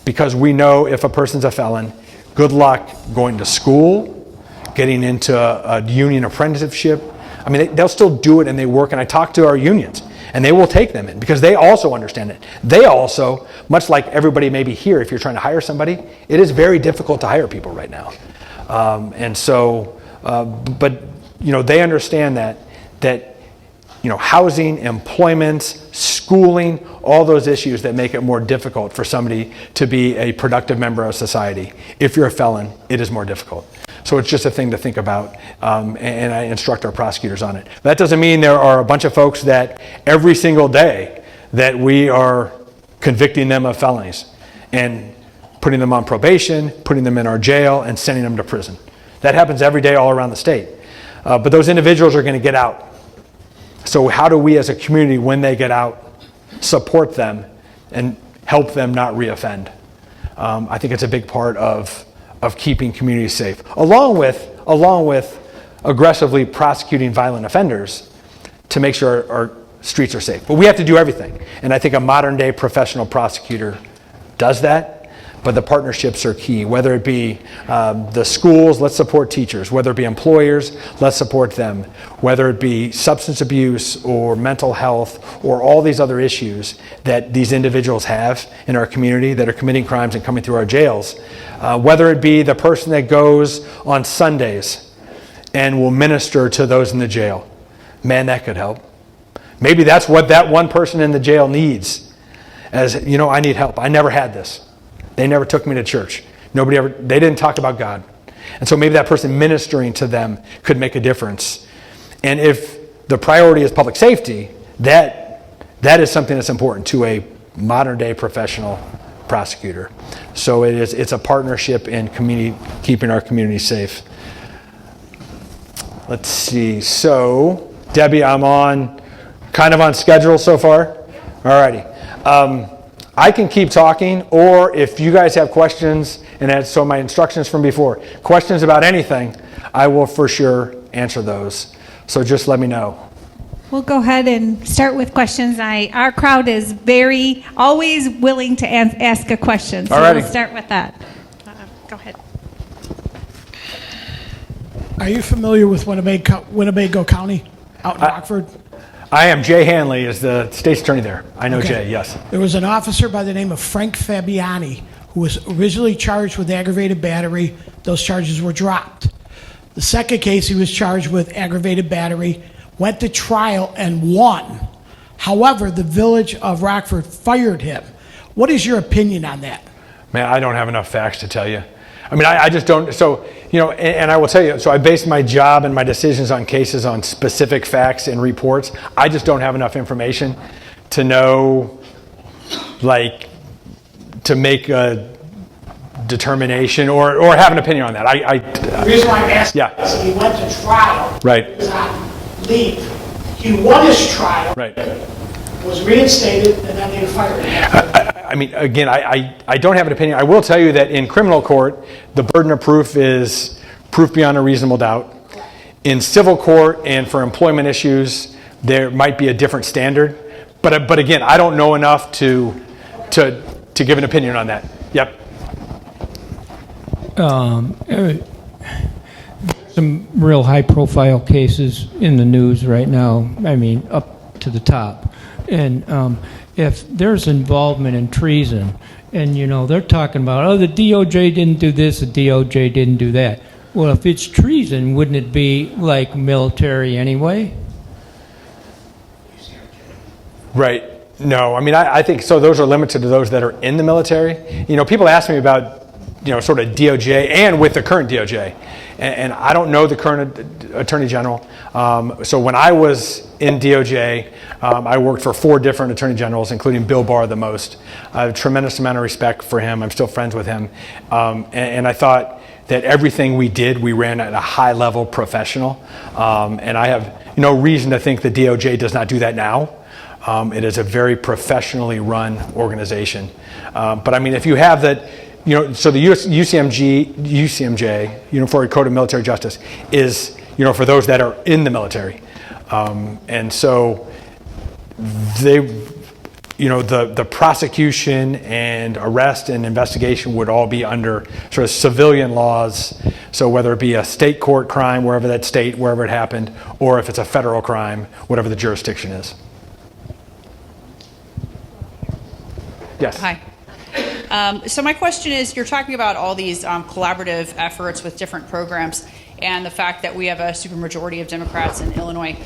Because we know if a person's a felon, good luck going to school, getting into a union apprenticeship. I mean, they'll still do it and they work. And I talk to our unions and they will take them in because they also understand it. They also, much like everybody maybe here, if you're trying to hire somebody, it is very difficult to hire people right now. But they understand that housing, employment, schooling, all those issues that make it more difficult for somebody to be a productive member of society. If you're a felon, it is more difficult. So it's just a thing to think about, and I instruct our prosecutors on it. That doesn't mean there are a bunch of folks that every single day that we are convicting them of felonies and putting them on probation, putting them in our jail, and sending them to prison. That happens every day all around the state. But those individuals are going to get out. So how do we as a community, when they get out, support them and help them not reoffend? I think it's a big part of keeping communities safe, along with aggressively prosecuting violent offenders to make sure our streets are safe. But we have to do everything. And I think a modern day professional prosecutor does that. But the partnerships are key, whether it be the schools, let's support teachers, whether it be employers, let's support them, whether it be substance abuse or mental health or all these other issues that these individuals have in our community that are committing crimes and coming through our jails, whether it be the person that goes on Sundays and will minister to those in the jail. Man, that could help. Maybe that's what that one person in the jail needs. As, I need help. I never had this. They never took me to church. They didn't talk about God. And so maybe that person ministering to them could make a difference. And if the priority is public safety, that is something that's important to a modern day professional prosecutor. So it's a partnership in keeping our community safe. Let's see. So, Debbie, I'm kind of on schedule so far. All righty. I can keep talking, or if you guys have questions, and so my instructions from before, questions about anything, I will for sure answer those. So just let me know. We'll go ahead and start with questions. Our crowd is always willing to ask a question, so we'll start with that. Go ahead. Are you familiar with Winnebago County out in Rockford? I am. Jay Hanley is the state's attorney there. I know Jay, yes. There was an officer by the name of Frank Fabiani who was originally charged with aggravated battery. Those charges were dropped. The second case, he was charged with aggravated battery, went to trial and won. However, the village of Rockford fired him. What is your opinion on that? Man, I don't have enough facts to tell you. I mean, I just don't. So, and I will tell you, so I base my job and my decisions on cases on specific facts and reports. I just don't have enough information to know, to make a determination or have an opinion on that. The reason why I'm asking is he went to trial. Right. He was on leave. He won his trial. Right. Was reinstated, and then they fired him. I mean, again, I don't have an opinion. I will tell you that in criminal court, the burden of proof is proof beyond a reasonable doubt. In civil court and for employment issues, there might be a different standard. But again, I don't know enough to give an opinion on that. Yep. Some real high-profile cases in the news right now. I mean, up to the top. And if there's involvement in treason, and they're talking about, the DOJ didn't do this, the DOJ didn't do that. Well, if it's treason, wouldn't it be like military anyway? Right. No, I mean, I think so. Those are limited to those that are in the military. People ask me about, sort of DOJ and with the current DOJ. And I don't know the current Attorney General. So when I was in DOJ, I worked for 4 different Attorney Generals, including Bill Barr the most. I have a tremendous amount of respect for him. I'm still friends with him. And I thought that everything we did, we ran at a high level professional. And I have no reason to think the DOJ does not do that now. It is a very professionally run organization. But I mean, if you have that, so the UCMJ, Uniform Code of Military Justice, is, for those that are in the military. And so they, the prosecution and arrest and investigation would all be under sort of civilian laws. So whether it be a state court crime, wherever that state, wherever it happened, or if it's a federal crime, whatever the jurisdiction is. Yes. Hi. So my question is, you're talking about all these collaborative efforts with different programs and the fact that we have a supermajority of Democrats in Illinois.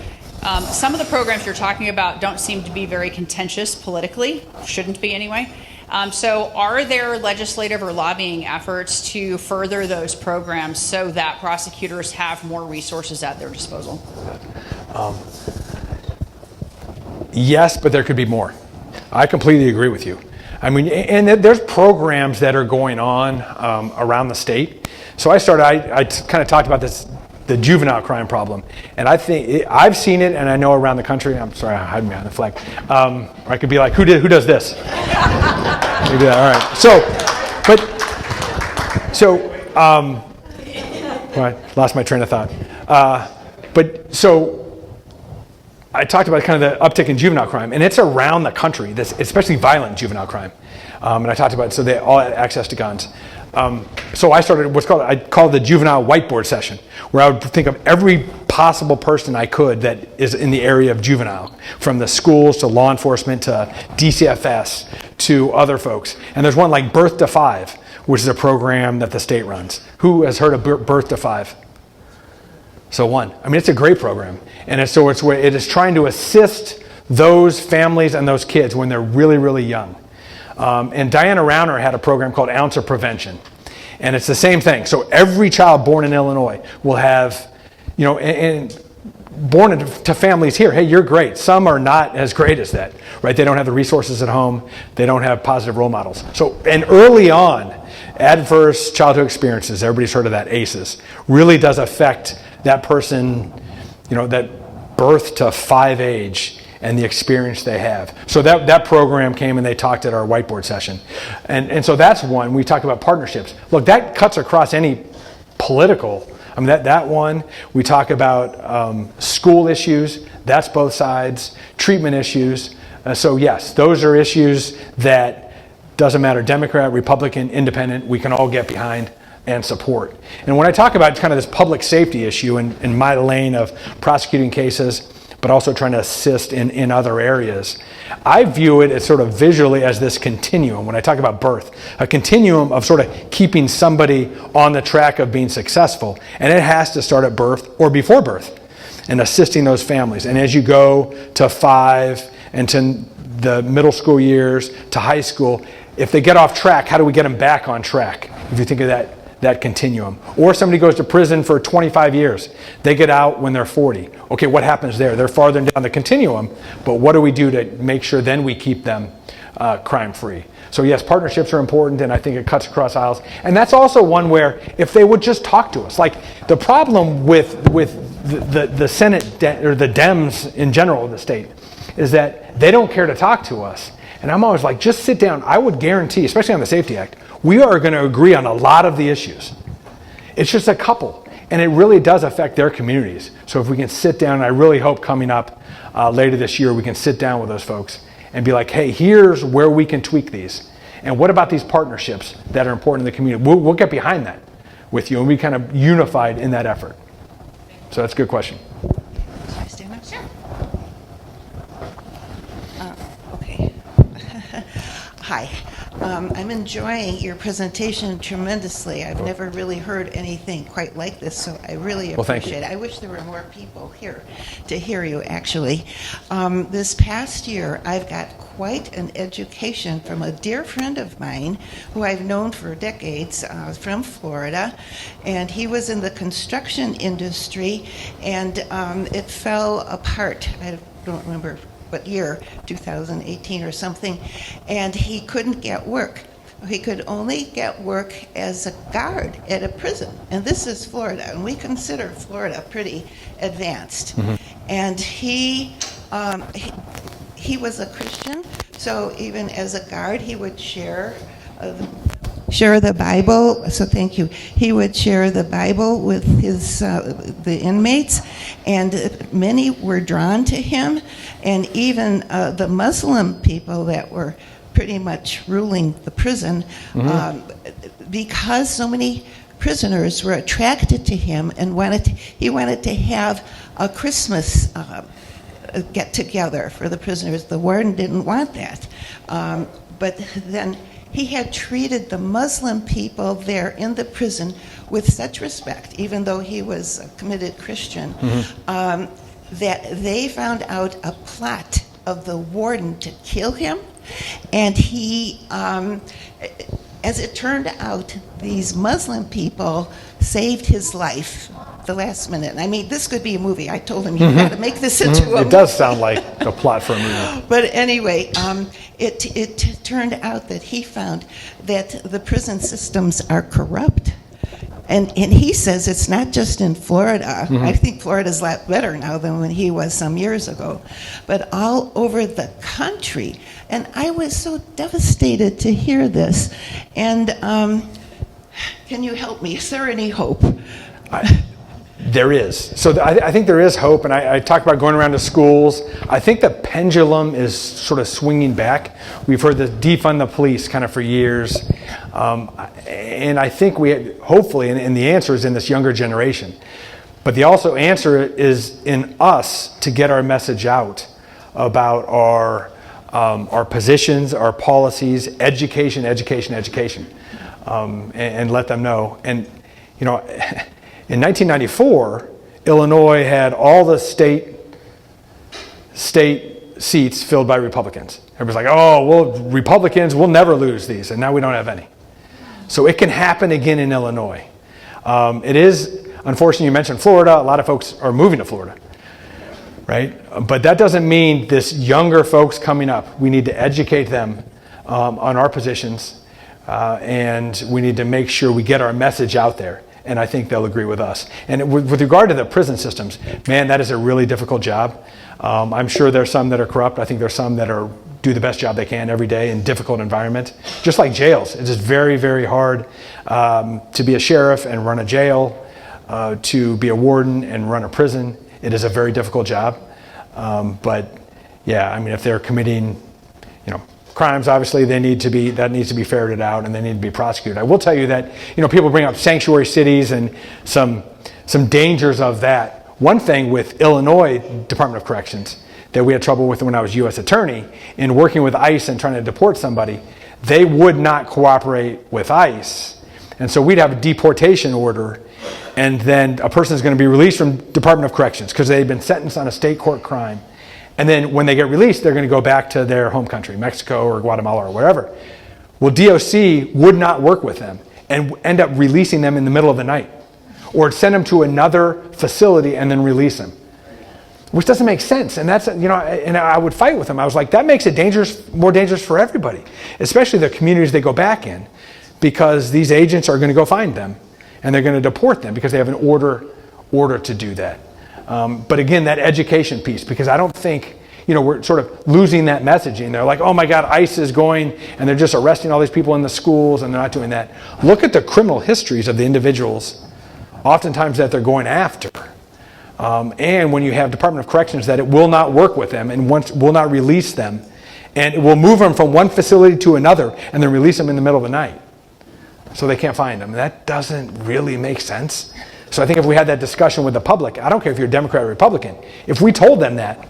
Some of the programs you're talking about don't seem to be very contentious politically, shouldn't be anyway. So are there legislative or lobbying efforts to further those programs so that prosecutors have more resources at their disposal? Yes, but there could be more. I completely agree with you. I mean, and there's programs that are going on around the state. So I kind of talked about this, the juvenile crime problem. And I think I've seen it, and I know around the country. I'm sorry, I hide behind the flag. Or I could be like, who does this? Maybe that. All right. Well, I lost my train of thought. I talked about kind of the uptick in juvenile crime, and it's around the country, especially violent juvenile crime. And I talked about, so they all had access to guns. So I started I called the juvenile whiteboard session, where I would think of every possible person I could that is in the area of juvenile, from the schools to law enforcement to DCFS to other folks. And there's one like Birth to 5, which is a program that the state runs. Who has heard of Birth to 5? So one. I mean, it's a great program. And it is trying to assist those families and those kids when they're really, really young. And Diana Rauner had a program called Ounce of Prevention. And it's the same thing. So every child born in Illinois will have, and born into families here, hey, you're great. Some are not as great as that, right? They don't have the resources at home. They don't have positive role models. So, and early on, adverse childhood experiences, everybody's heard of that, ACEs, really does affect that person, that birth to 5 age and the experience they have. So that program came and they talked at our whiteboard session. And so that's one. We talk about partnerships. Look, that cuts across any political. I mean, that one. We talk about school issues. That's both sides. Treatment issues. So yes, those are issues that doesn't matter, Democrat, Republican, Independent, we can all get behind and support. And when I talk about kind of this public safety issue in my lane of prosecuting cases, but also trying to assist in other areas, I view it as sort of visually as this continuum. When I talk about birth, a continuum of sort of keeping somebody on the track of being successful. And it has to start at birth or before birth and assisting those families. And as you go to 5 and to the middle school years to high school, if they get off track, how do we get them back on track? If you think of that continuum. Or somebody goes to prison for 25 years. They get out when they're 40. Okay, what happens there? They're farther down the continuum, but what do we do to make sure then we keep them crime-free? So yes, partnerships are important, and I think it cuts across aisles. And that's also one where if they would just talk to us. Like the problem with the Senate or the Dems in general in the state is that they don't care to talk to us. And I'm always like, just sit down. I would guarantee, especially on the Safety Act, we are going to agree on a lot of the issues. It's just a couple. And it really does affect their communities. So if we can sit down, and I really hope coming up later this year, we can sit down with those folks and be like, hey, here's where we can tweak these. And what about these partnerships that are important in the community? We'll get behind that with you and be kind of unified in that effort. So that's a good question. Can I stand up? Sure. Okay. Hi. I'm enjoying your presentation tremendously. I've never really heard anything quite like this, so I really appreciate it. I wish there were more people here to hear you, actually. This past year, I've got quite an education from a dear friend of mine who I've known for decades from Florida. And he was in the construction industry, and it fell apart. I don't remember what year, 2018 or something, and he couldn't get work. He could only get work as a guard at a prison. And this is Florida, and we consider Florida pretty advanced. And he was a Christian, so even as a guard, he would share the Bible. So thank you. He would share the Bible with the inmates, and many were drawn to him. And even the Muslim people that were pretty much ruling the prison, because so many prisoners were attracted to him and he wanted to have a Christmas get together for the prisoners. The warden didn't want that, but then he had treated the Muslim people there in the prison with such respect, even though he was a committed Christian, that they found out a plot of the warden to kill him. And he, as it turned out, these Muslim people saved his life the last minute. I mean, this could be a movie. I told him, you've got to make this into a movie. It does sound like a plot for a movie. But anyway, it turned out that he found that the prison systems are corrupt. And he says it's not just in Florida. I think Florida's a lot better now than when he was some years ago. But all over the country. And I was so devastated to hear this. And can you help me? Is there any hope? There is. So I think there is hope, and I talk about going around to schools. I think the pendulum is sort of swinging back. We've heard the defund the police kind of for years. And I think hopefully, and the answer is in this younger generation. But the also answer is in us to get our message out about our positions, our policies, education, and let them know. And, you know, in 1994, Illinois had all the state seats filled by Republicans. Everybody's like, oh, well, Republicans, we'll never lose these. And now we don't have any. So it can happen again in Illinois. It is, unfortunately, you mentioned Florida. A lot of folks are moving to Florida, right? But that doesn't mean this younger folks coming up. We need to educate them on our positions, and we need to make sure we get our message out there. And I think they'll agree with us. And with regard to the prison systems, man, that is a really difficult job. I'm sure there's some that are corrupt. I think there's some that do the best job they can every day in difficult environments. Just like jails. It is very, very hard to be a sheriff and run a jail, to be a warden and run a prison. It is a very difficult job. But yeah, I mean, if they're committing, crimes, obviously that needs to be ferreted out, and they need to be prosecuted. I will tell you that, people bring up sanctuary cities and some dangers of that. One thing with Illinois Department of Corrections that we had trouble with when I was U.S. Attorney in working with ICE and trying to deport somebody, they would not cooperate with ICE. And so we'd have a deportation order, and then a person is going to be released from Department of Corrections because they've been sentenced on a state court crime. And then when they get released, they're going to go back to their home country, Mexico or Guatemala or wherever. Well, DOC would not work with them and end up releasing them in the middle of the night, or send them to another facility and then release them, which doesn't make sense. And that's, and I would fight with them. I was like, that makes it more dangerous for everybody, especially the communities they go back in, because these agents are going to go find them and they're going to deport them because they have an order to do that. But again, that education piece, because I don't think, we're sort of losing that messaging. They're like, oh my God, ICE is going and they're just arresting all these people in the schools, and they're not doing that. Look at the criminal histories of the individuals, oftentimes that they're going after. And when you have Department of Corrections that it will not work with them and will not release them, and it will move them from one facility to another and then release them in the middle of the night so they can't find them. That doesn't really make sense. So I think if we had that discussion with the public, I don't care if you're Democrat or Republican, if we told them that,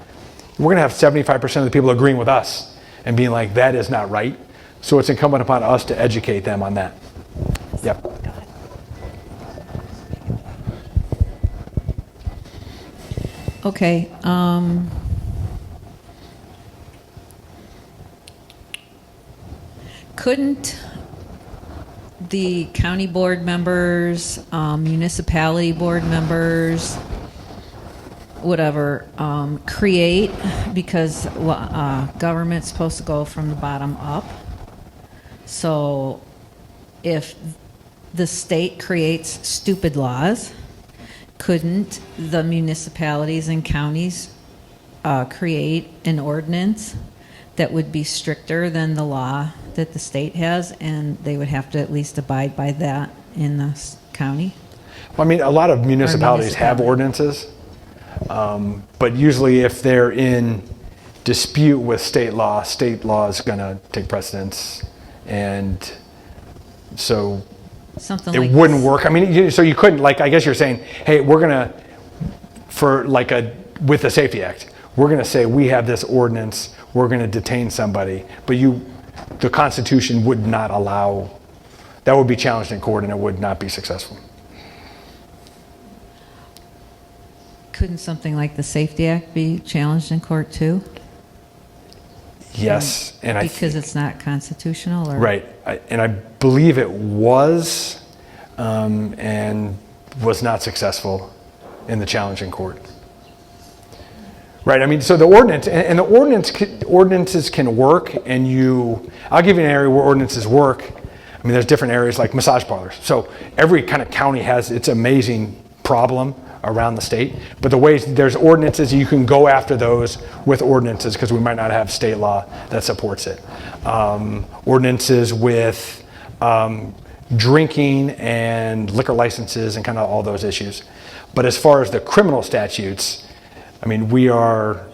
we're going to have 75% of the people agreeing with us and being like, that is not right. So it's incumbent upon us to educate them on that. Yep. Okay. couldn't the county board members, municipality board members, whatever, create, because government's supposed to go from the bottom up. So if the state creates stupid laws, couldn't the municipalities and counties create an ordinance that would be stricter than the law that the state has, and they would have to at least abide by that in the county? Well, I mean, a lot of municipalities have ordinances, but usually if they're in dispute with state law is going to take precedence, and so Something it like wouldn't this. work. I mean, so you couldn't, like, I guess you're saying, hey, we're going to, for like with the Safety Act, we're going to say we have this ordinance, we're going to detain somebody, but the Constitution would not allow, that would be challenged in court and it would not be successful. Couldn't something like the Safety Act be challenged in court too? Yes, and Because it's not constitutional, or? right, and I believe it was, and was not successful in the challenge in court. Right, I mean, so the ordinance, and the ordinances can work, and I'll give you an area where ordinances work. I mean, there's different areas like massage parlors. So every kind of county has its amazing problem around the state, but there's ordinances, you can go after those with ordinances because we might not have state law that supports it. Ordinances with drinking and liquor licenses and kind of all those issues. But as far as the criminal statutes, I mean, we are,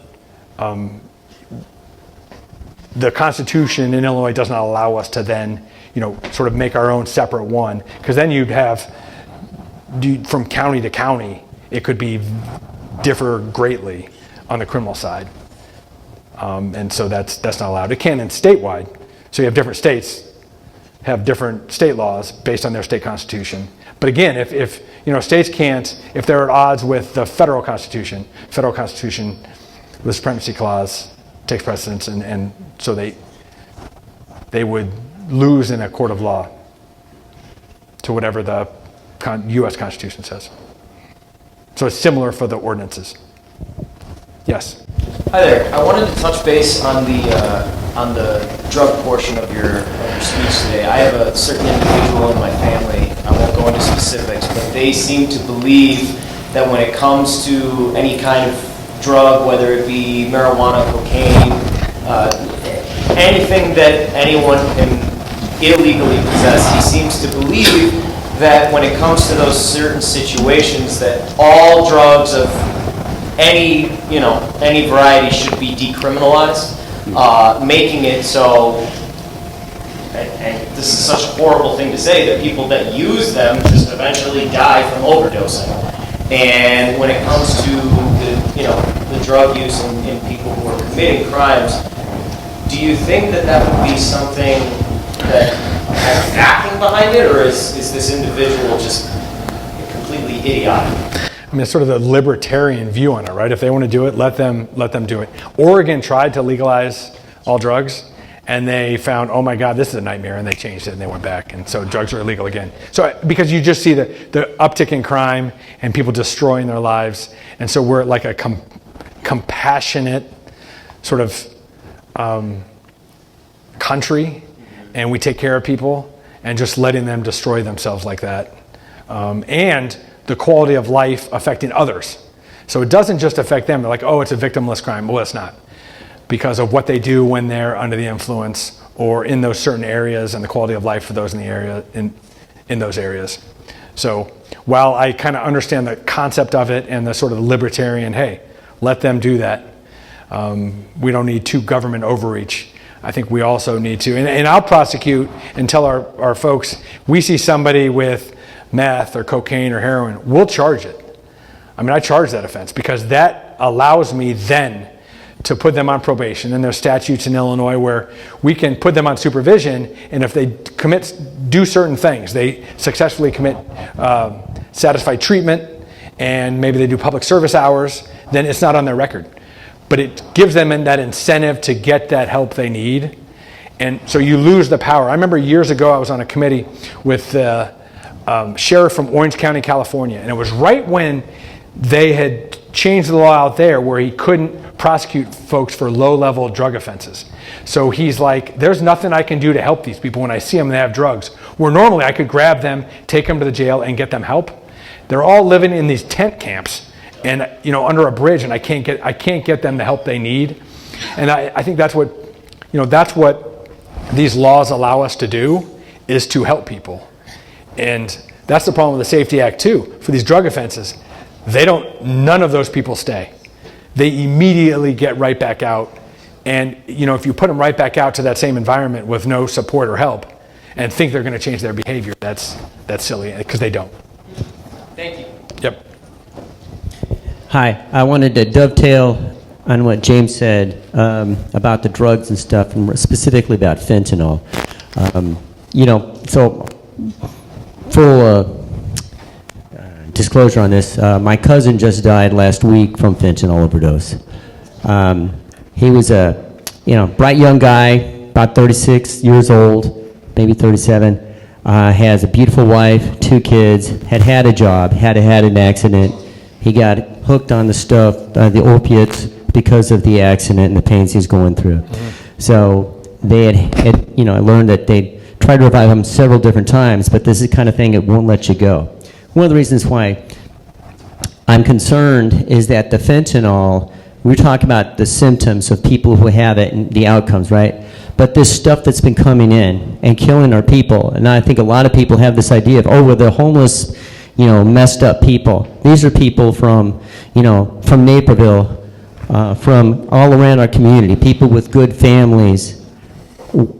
the Constitution in Illinois does not allow us to then, sort of make our own separate one, because then you'd have, from county to county, it could differ greatly on the criminal side. And so that's not allowed. It can in statewide. So you have different states have different state laws based on their state constitution. But again, if states can't, if they're at odds with the federal constitution, the supremacy clause takes precedence, and so they would lose in a court of law to whatever the U.S. Constitution says. So it's similar for the ordinances. Yes. Hi there. I wanted to touch base on the drug portion of your speech today. I have a certain individual in my family. I won't go into specifics, but they seem to believe that when it comes to any kind of drug, whether it be marijuana, cocaine, anything that anyone can illegally possess, he seems to believe that when it comes to those certain situations, that all drugs of any variety should be decriminalized, making it so, and this is such a horrible thing to say, that people that use them just eventually die from overdosing. And when it comes to the drug use in people who are committing crimes, do you think that would be something that has backing behind it, or is this individual just completely idiotic? I mean, it's sort of the libertarian view on it, right? If they want to do it, let them do it. Oregon tried to legalize all drugs, and they found, oh my God, this is a nightmare, and they changed it, and they went back, and so drugs are illegal again. So because you just see the uptick in crime and people destroying their lives, and so we're like a compassionate sort of country, and we take care of people, and just letting them destroy themselves like that. And the quality of life affecting others. So it doesn't just affect them. They're like, oh, it's a victimless crime. Well, it's not. Because of what they do when they're under the influence or in those certain areas and the quality of life for those in the area, in those areas. So while I kind of understand the concept of it and the sort of libertarian, hey, let them do that. We don't need to government overreach. I think we also need to, and I'll prosecute and tell our folks, we see somebody with meth or cocaine or heroin, we'll charge it. I mean, I charge that offense because that allows me then to put them on probation. And there's statutes in Illinois where we can put them on supervision, and if they do certain things, they successfully commit satisfied treatment, and maybe they do public service hours, then it's not on their record. But it gives them that incentive to get that help they need, And so you lose the power. I remember years ago I was on a committee with the sheriff from Orange County, California, and it was right when they had changed the law out there where he couldn't prosecute folks for low-level drug offenses. So he's like, there's nothing I can do to help these people when I see them and they have drugs. Where normally I could grab them, take them to the jail, and get them help. They're all living in these tent camps and under a bridge, and I can't get them the help they need. And I think that's what these laws allow us to do, is to help people. And that's the problem with the Safety Act too. For these drug offenses, none of those people stay. They immediately get right back out. And if you put them right back out to that same environment with no support or help and think they're going to change their behavior, that's silly, because they don't. Thank you. Yep. Hi, I wanted to dovetail on what James said about the drugs and stuff, and specifically about fentanyl. So full disclosure on this, my cousin just died last week from fentanyl overdose. He was a bright young guy, about 36 years old, maybe 37, has a beautiful wife, 2 kids, had a job, had an accident. He got hooked on the stuff, the opiates, because of the accident and the pains he's going through. Mm-hmm. So they had learned that they tried to revive him several different times, but this is the kind of thing that won't let you go. One of the reasons why I'm concerned is that the fentanyl, we're talking about the symptoms of people who have it and the outcomes, right? But this stuff that's been coming in and killing our people, and I think a lot of people have this idea of, well, they're homeless, messed up people. These are people from Naperville, from all around our community, people with good families.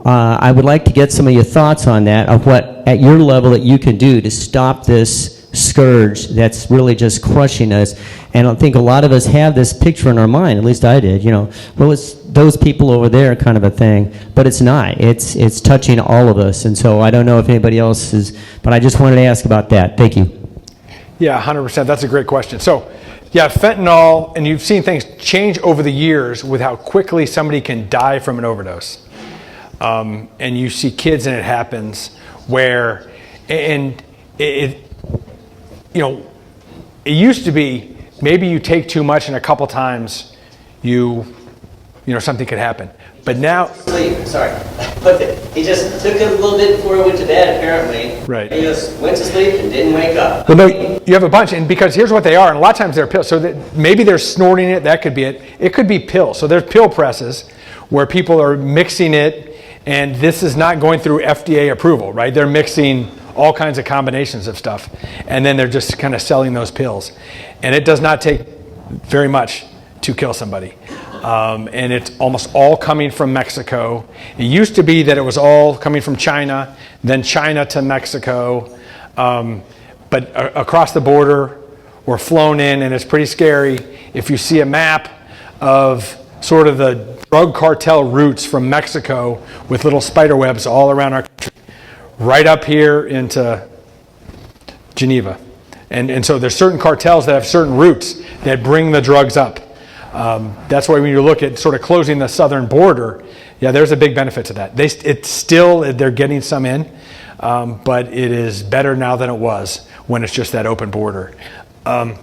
I would like to get some of your thoughts on that, of what, at your level, that you can do to stop this scourge that's really just crushing us. And I think a lot of us have this picture in our mind, at least I did, well, it's those people over there kind of a thing, but it's not. It's touching all of us. And so I don't know if anybody else is, but I just wanted to ask about that. Thank you. Yeah, 100%. That's a great question. So, yeah, fentanyl, and you've seen things change over the years with how quickly somebody can die from an overdose. And you see kids, and it happens where, and it used to be maybe you take too much and a couple times something could happen. But now... But he just took it a little bit before he went to bed, apparently. Right. He just went to sleep and didn't wake up. Well, no, you have a bunch, and because here's what they are, and a lot of times they're pills. So that maybe they're snorting it, that could be it. It could be pills. So there's pill presses where people are mixing it, and this is not going through FDA approval, right? They're mixing all kinds of combinations of stuff, and then they're just kind of selling those pills. And it does not take very much to kill somebody. And it's almost all coming from Mexico. It used to be that it was all coming from China, then China to Mexico, but across the border or flown in, and it's pretty scary. If you see a map of sort of the drug cartel routes from Mexico with little spider webs all around our country, right up here into Geneva. And so there's certain cartels that have certain routes that bring the drugs up. That's why when you look at sort of closing the southern border, yeah, there's a big benefit to that. They're getting some in, but it is better now than it was when it's just that open border. You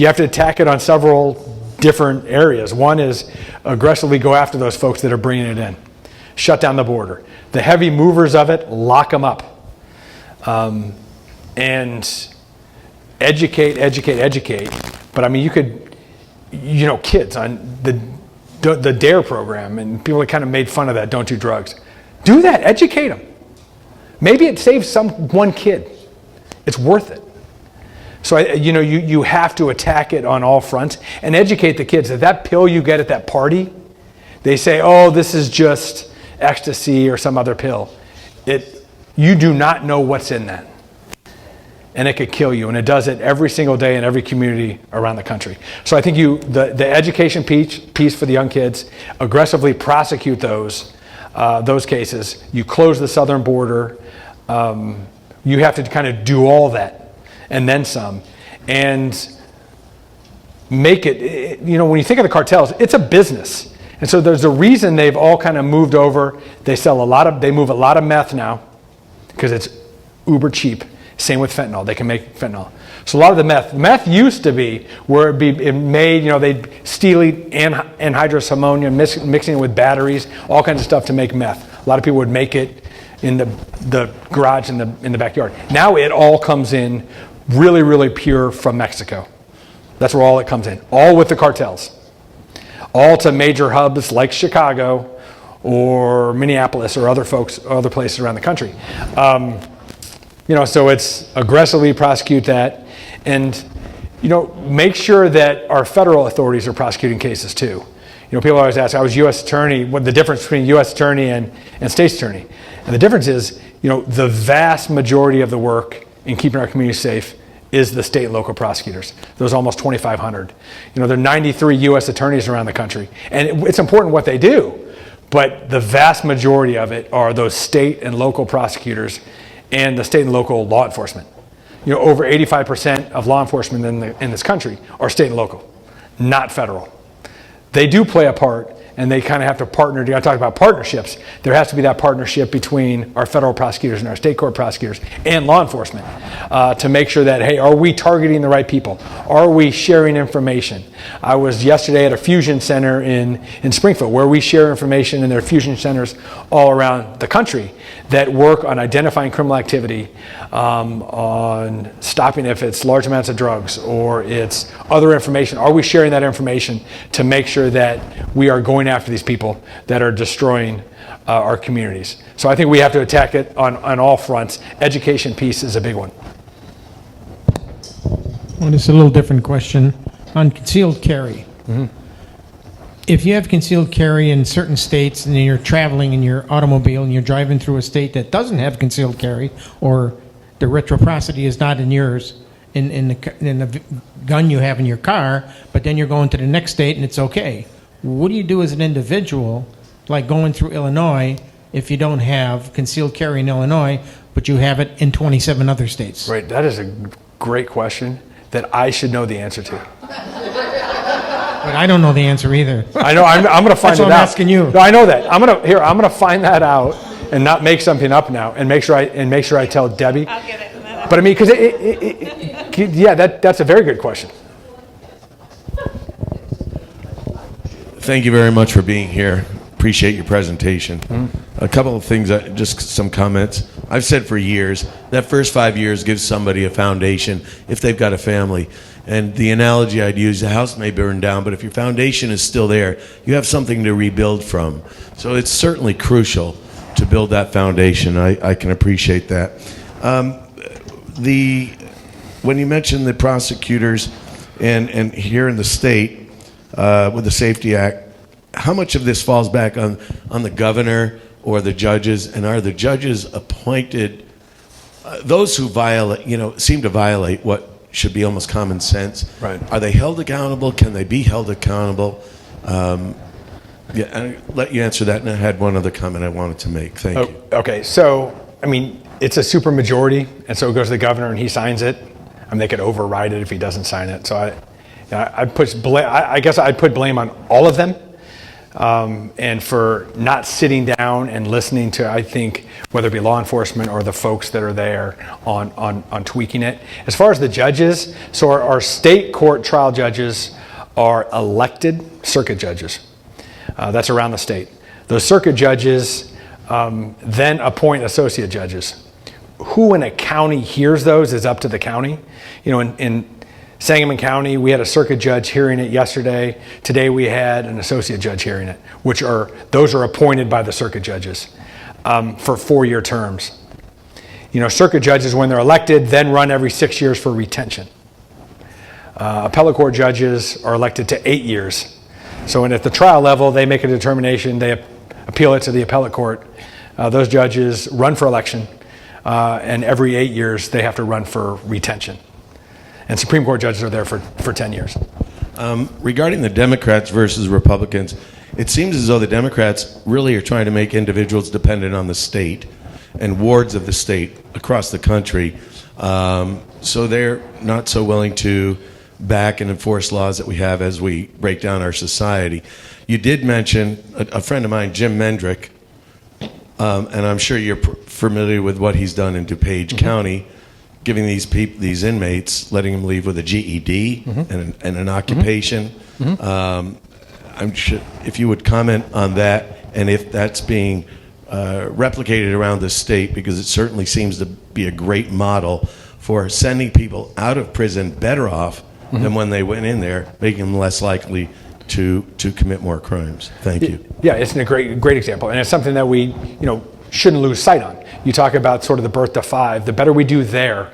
have to attack it on several different areas. One is aggressively go after those folks that are bringing it in. Shut down the border. The heavy movers of it, lock them up. And educate. But you could, kids on the DARE program, and people that kind of made fun of that, don't do drugs. Do that, educate them. Maybe it saves one kid. It's worth it. So, you have to attack it on all fronts and educate the kids that pill you get at that party, they say, oh, this is just ecstasy or some other pill. You do not know what's in that. And it could kill you, and it does it every single day in every community around the country. So I think the education piece for the young kids, aggressively prosecute those cases. You close the southern border. You have to kind of do all that, and then some, and make it. When you think of the cartels, it's a business, and And so there's a reason they've all kind of moved over. They move a lot of meth now because it's uber cheap. Same with fentanyl. They can make fentanyl. So a lot of the meth used to be where it made, they'd steal anhydrous ammonia, mixing it with batteries, all kinds of stuff to make meth. A lot of people would make it in the garage in the backyard. Now it all comes in really, really pure from Mexico. That's where all it comes in, all with the cartels. All to major hubs like Chicago or Minneapolis or other places around the country. So it's aggressively prosecute that, and make sure that our federal authorities are prosecuting cases too. People always ask, I was U.S. attorney, what the difference between U.S. attorney and state's attorney. And the difference is, the vast majority of the work in keeping our community safe is the state and local prosecutors. Those almost 2,500. There are 93 U.S. attorneys around the country. And it's important what they do, but the vast majority of it are those state and local prosecutors and the state and local law enforcement. Over 85% of law enforcement in this country are state and local, not federal. They do play a part, and they kind of have to partner. I talk about partnerships. There has to be that partnership between our federal prosecutors and our state court prosecutors and law enforcement to make sure that, hey, are we targeting the right people? Are we sharing information? I was yesterday at a fusion center in Springfield where we share information, and there are fusion centers all around the country that work on identifying criminal activity, on stopping if it's large amounts of drugs or it's other information. Are we sharing that information to make sure that we are going after these people that are destroying our communities? So I think we have to attack it on all fronts. Education piece is a big one. Well, it's a little different question on concealed carry. Mm-hmm. If you have concealed carry in certain states and you're traveling in your automobile and you're driving through a state that doesn't have concealed carry, or the reciprocity is not in yours, in the gun you have in your car, but then you're going to the next state and it's okay. What do you do as an individual, like going through Illinois, if you don't have concealed carry in Illinois, but you have it in 27 other states? Right, that is a great question that I should know the answer to. But I don't know the answer either. I know. I'm going to find That's it what out. I'm asking you. No, I know that. I'm going to find that out and not make something up now, and make sure I tell Debbie. I'll get it. But I mean, because that's a very good question. Thank you very much for being here. Appreciate your presentation. A couple of things, just some comments. I've said for years that first 5 years gives somebody a foundation if they've got a family. And the analogy I'd use, the house may burn down, but if your foundation is still there, you have something to rebuild from. So it's certainly crucial to build that foundation. I can appreciate that. When you mentioned the prosecutors and here in the state with the Safety Act, how much of this falls back on the governor or the judges? And are the judges appointed, those who seem to violate what should be almost common sense? Right. Are they held accountable? Can they be held accountable? I'll let you answer that, and I had one other comment I wanted to make. Thank you. Okay, so, I mean, it's a super majority, and so it goes to the governor and he signs it. I mean, they could override it if he doesn't sign it. So I guess I'd put blame on all of them. And for not sitting down and listening to, I think, whether it be law enforcement or the folks that are there on tweaking it. As far as the judges, so our state court trial judges are elected circuit judges. That's around the state. Those circuit judges then appoint associate judges. Who in a county hears those is up to the county. In Sangamon County, we had a circuit judge hearing it yesterday. Today we had an associate judge hearing it, those are appointed by the circuit judges for 4-year terms. Circuit judges, when they're elected, then run every 6 years for retention. Appellate court judges are elected to 8 years. So at the trial level, they make a determination, they appeal it to the appellate court. Those judges run for election, and every 8 years they have to run for retention. And Supreme Court judges are there for 10 years. Regarding the Democrats versus Republicans, it seems as though the Democrats really are trying to make individuals dependent on the state and wards of the state across the country. So they're not so willing to back and enforce laws that we have as we break down our society. You did mention a friend of mine, Jim Mendrick, and I'm sure you're familiar with what he's done in DuPage County, giving these inmates, letting them leave with a GED and an occupation. I'm sure if you would comment on that, and if that's being replicated around the state, because it certainly seems to be a great model for sending people out of prison better off than when they went in there, making them less likely to commit more crimes. Thank you. Yeah, it's a great example, and it's something that we shouldn't lose sight on. You talk about sort of the birth to 5. The better we do there,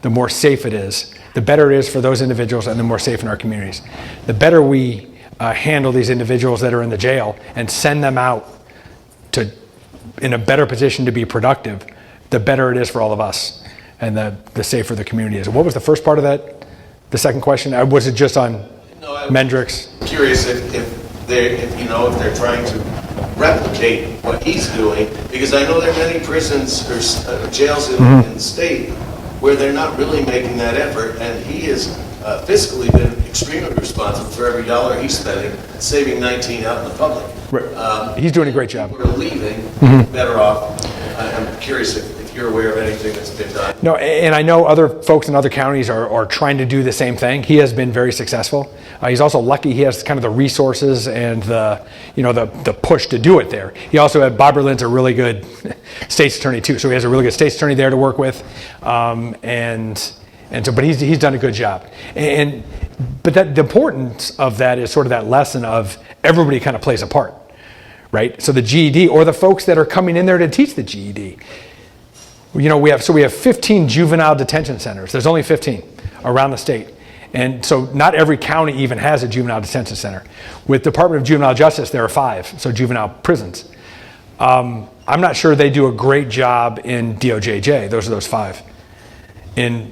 the more safe it is. The better it is for those individuals, and the more safe in our communities. The better we handle these individuals that are in the jail and send them out in a better position to be productive, the better it is for all of us, and the safer the community is. What was the first part of that? The second question? Was it just on Mendricks? Curious if they're trying to replicate what he's doing, because I know there are many prisons or jails in the state where they're not really making that effort, and he has fiscally been extremely responsible for every dollar he's spending, saving 19 out in the public. Right. He's doing a great job. People are leaving better off. I'm curious if you're aware of anything that's been done. No, and I know other folks in other counties are trying to do the same thing. He has been very successful. He's also lucky he has kind of the resources and the push to do it there. He also had Bob Berlin's a really good state's attorney too, so he has a really good state's attorney there to work with, but he's done a good job. But the importance of that is sort of that lesson of everybody kind of plays a part, right? So the GED, or the folks that are coming in there to teach the GED. We have 15 juvenile detention centers. There's only 15 around the state. And so not every county even has a juvenile detention center. With Department of Juvenile Justice, there are 5, so juvenile prisons. I'm not sure they do a great job in DOJJ, those 5, in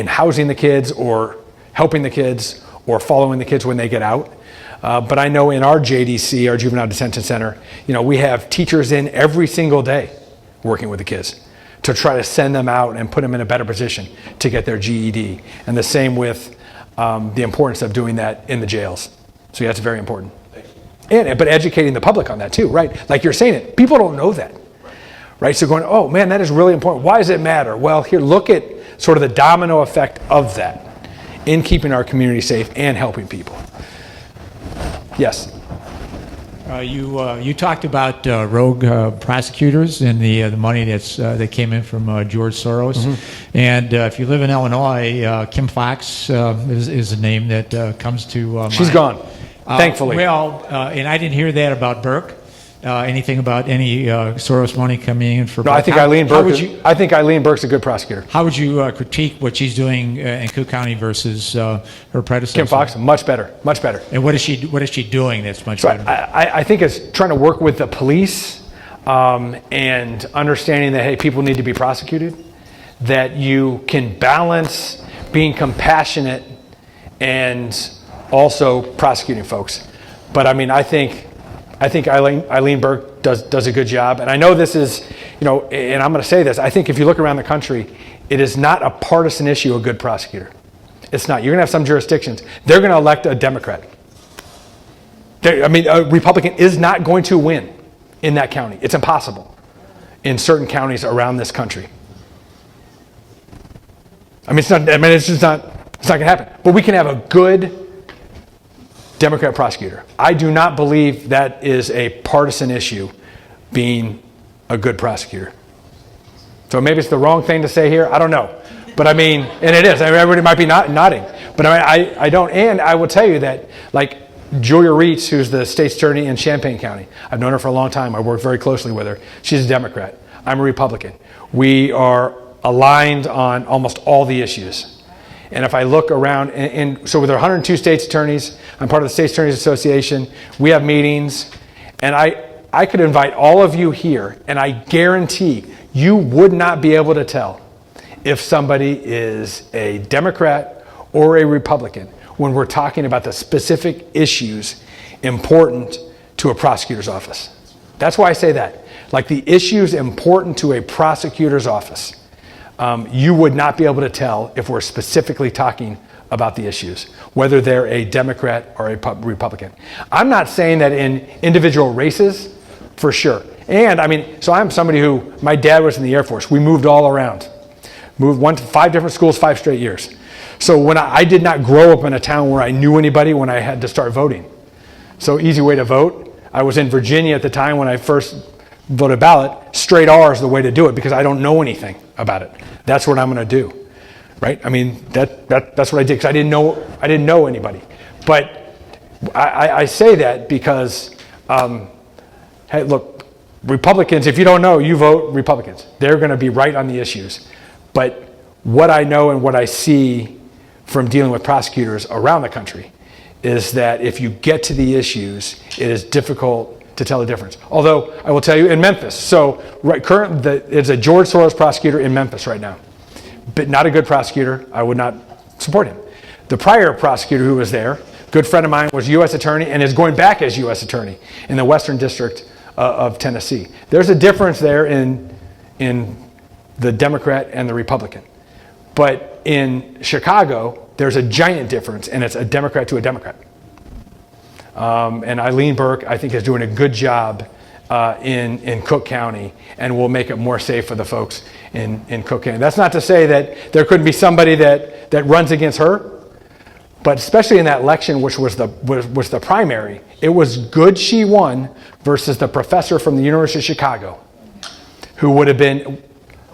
housing the kids or helping the kids or following the kids when they get out. But I know in our JDC, our Juvenile Detention Center, we have teachers in every single day working with the kids to try to send them out and put them in a better position to get their GED. And the same with the importance of doing that in the jails. So that's very important. But educating the public on that too, right? Like you're saying it, people don't know that, right? So going, oh man, that is really important. Why does it matter? Well, here, look at sort of the domino effect of that in keeping our community safe and helping people. Yes. You talked about rogue prosecutors and the money that came in from George Soros, and if you live in Illinois, Kim Fox is a name that comes to mind. She's gone, thankfully. And I didn't hear that about Burke. Anything about any Soros money coming in for? No, I think Eileen Burke's a good prosecutor. How would you critique what she's doing in Cook County versus her predecessor? Kim Fox, much better. And what is she doing that's much better? I think it's trying to work with the police and understanding that, hey, people need to be prosecuted, that you can balance being compassionate and also prosecuting folks. But I mean, I think Eileen Burke does a good job. And I know this is, and I'm going to say this, I think if you look around the country, it is not a partisan issue, a good prosecutor. It's not. You're going to have some jurisdictions, they're going to elect a Democrat. A Republican is not going to win in that county. It's impossible in certain counties around this country. It's not going to happen. But we can have a good Democrat prosecutor. I do not believe that is a partisan issue, being a good prosecutor. So maybe it's the wrong thing to say here. I don't know. But and it is. Everybody might be nodding. But I don't. And I will tell you that, like Julia Reitz, who's the state's attorney in Champaign County, I've known her for a long time. I work very closely with her. She's a Democrat. I'm a Republican. We are aligned on almost all the issues. And if I look around, and so with our 102 state's attorneys, I'm part of the State's Attorneys Association, we have meetings, and I could invite all of you here, and I guarantee you would not be able to tell if somebody is a Democrat or a Republican when we're talking about the specific issues important to a prosecutor's office. That's why I say that. Like the issues important to a prosecutor's office. You would not be able to tell if we're specifically talking about the issues, whether they're a Democrat or a Republican. I'm not saying that in individual races, for sure. And I mean, so I'm somebody who, my dad was in the Air Force. We moved all around. Went to 5 different schools, 5 straight years. So when I did not grow up in a town where I knew anybody when I had to start voting. So easy way to vote. I was in Virginia at the time when I first voted ballot. Straight R is the way to do it because I don't know anything about it. That's what I'm going to do. Right? I mean, that's what I did because I didn't know anybody. But I say that because, hey, look, Republicans, if you don't know, you vote Republicans. They're going to be right on the issues. But what I know and what I see from dealing with prosecutors around the country is that if you get to the issues, it is difficult to tell the difference. Although, I will tell you, in Memphis, so it's a George Soros prosecutor in Memphis right now. But not a good prosecutor. I would not support him. The prior prosecutor who was there, good friend of mine, was U.S. attorney and is going back as U.S. attorney in the Western District of Tennessee. There's a difference there in the Democrat and the Republican. But in Chicago, there's a giant difference, and it's a Democrat to a Democrat. And Eileen Burke, I think, is doing a good job in Cook County, and will make it more safe for the folks in Cook County. That's not to say that there couldn't be somebody that runs against her, but especially in that election, which was the primary, it was good she won versus the professor from the University of Chicago, who would have been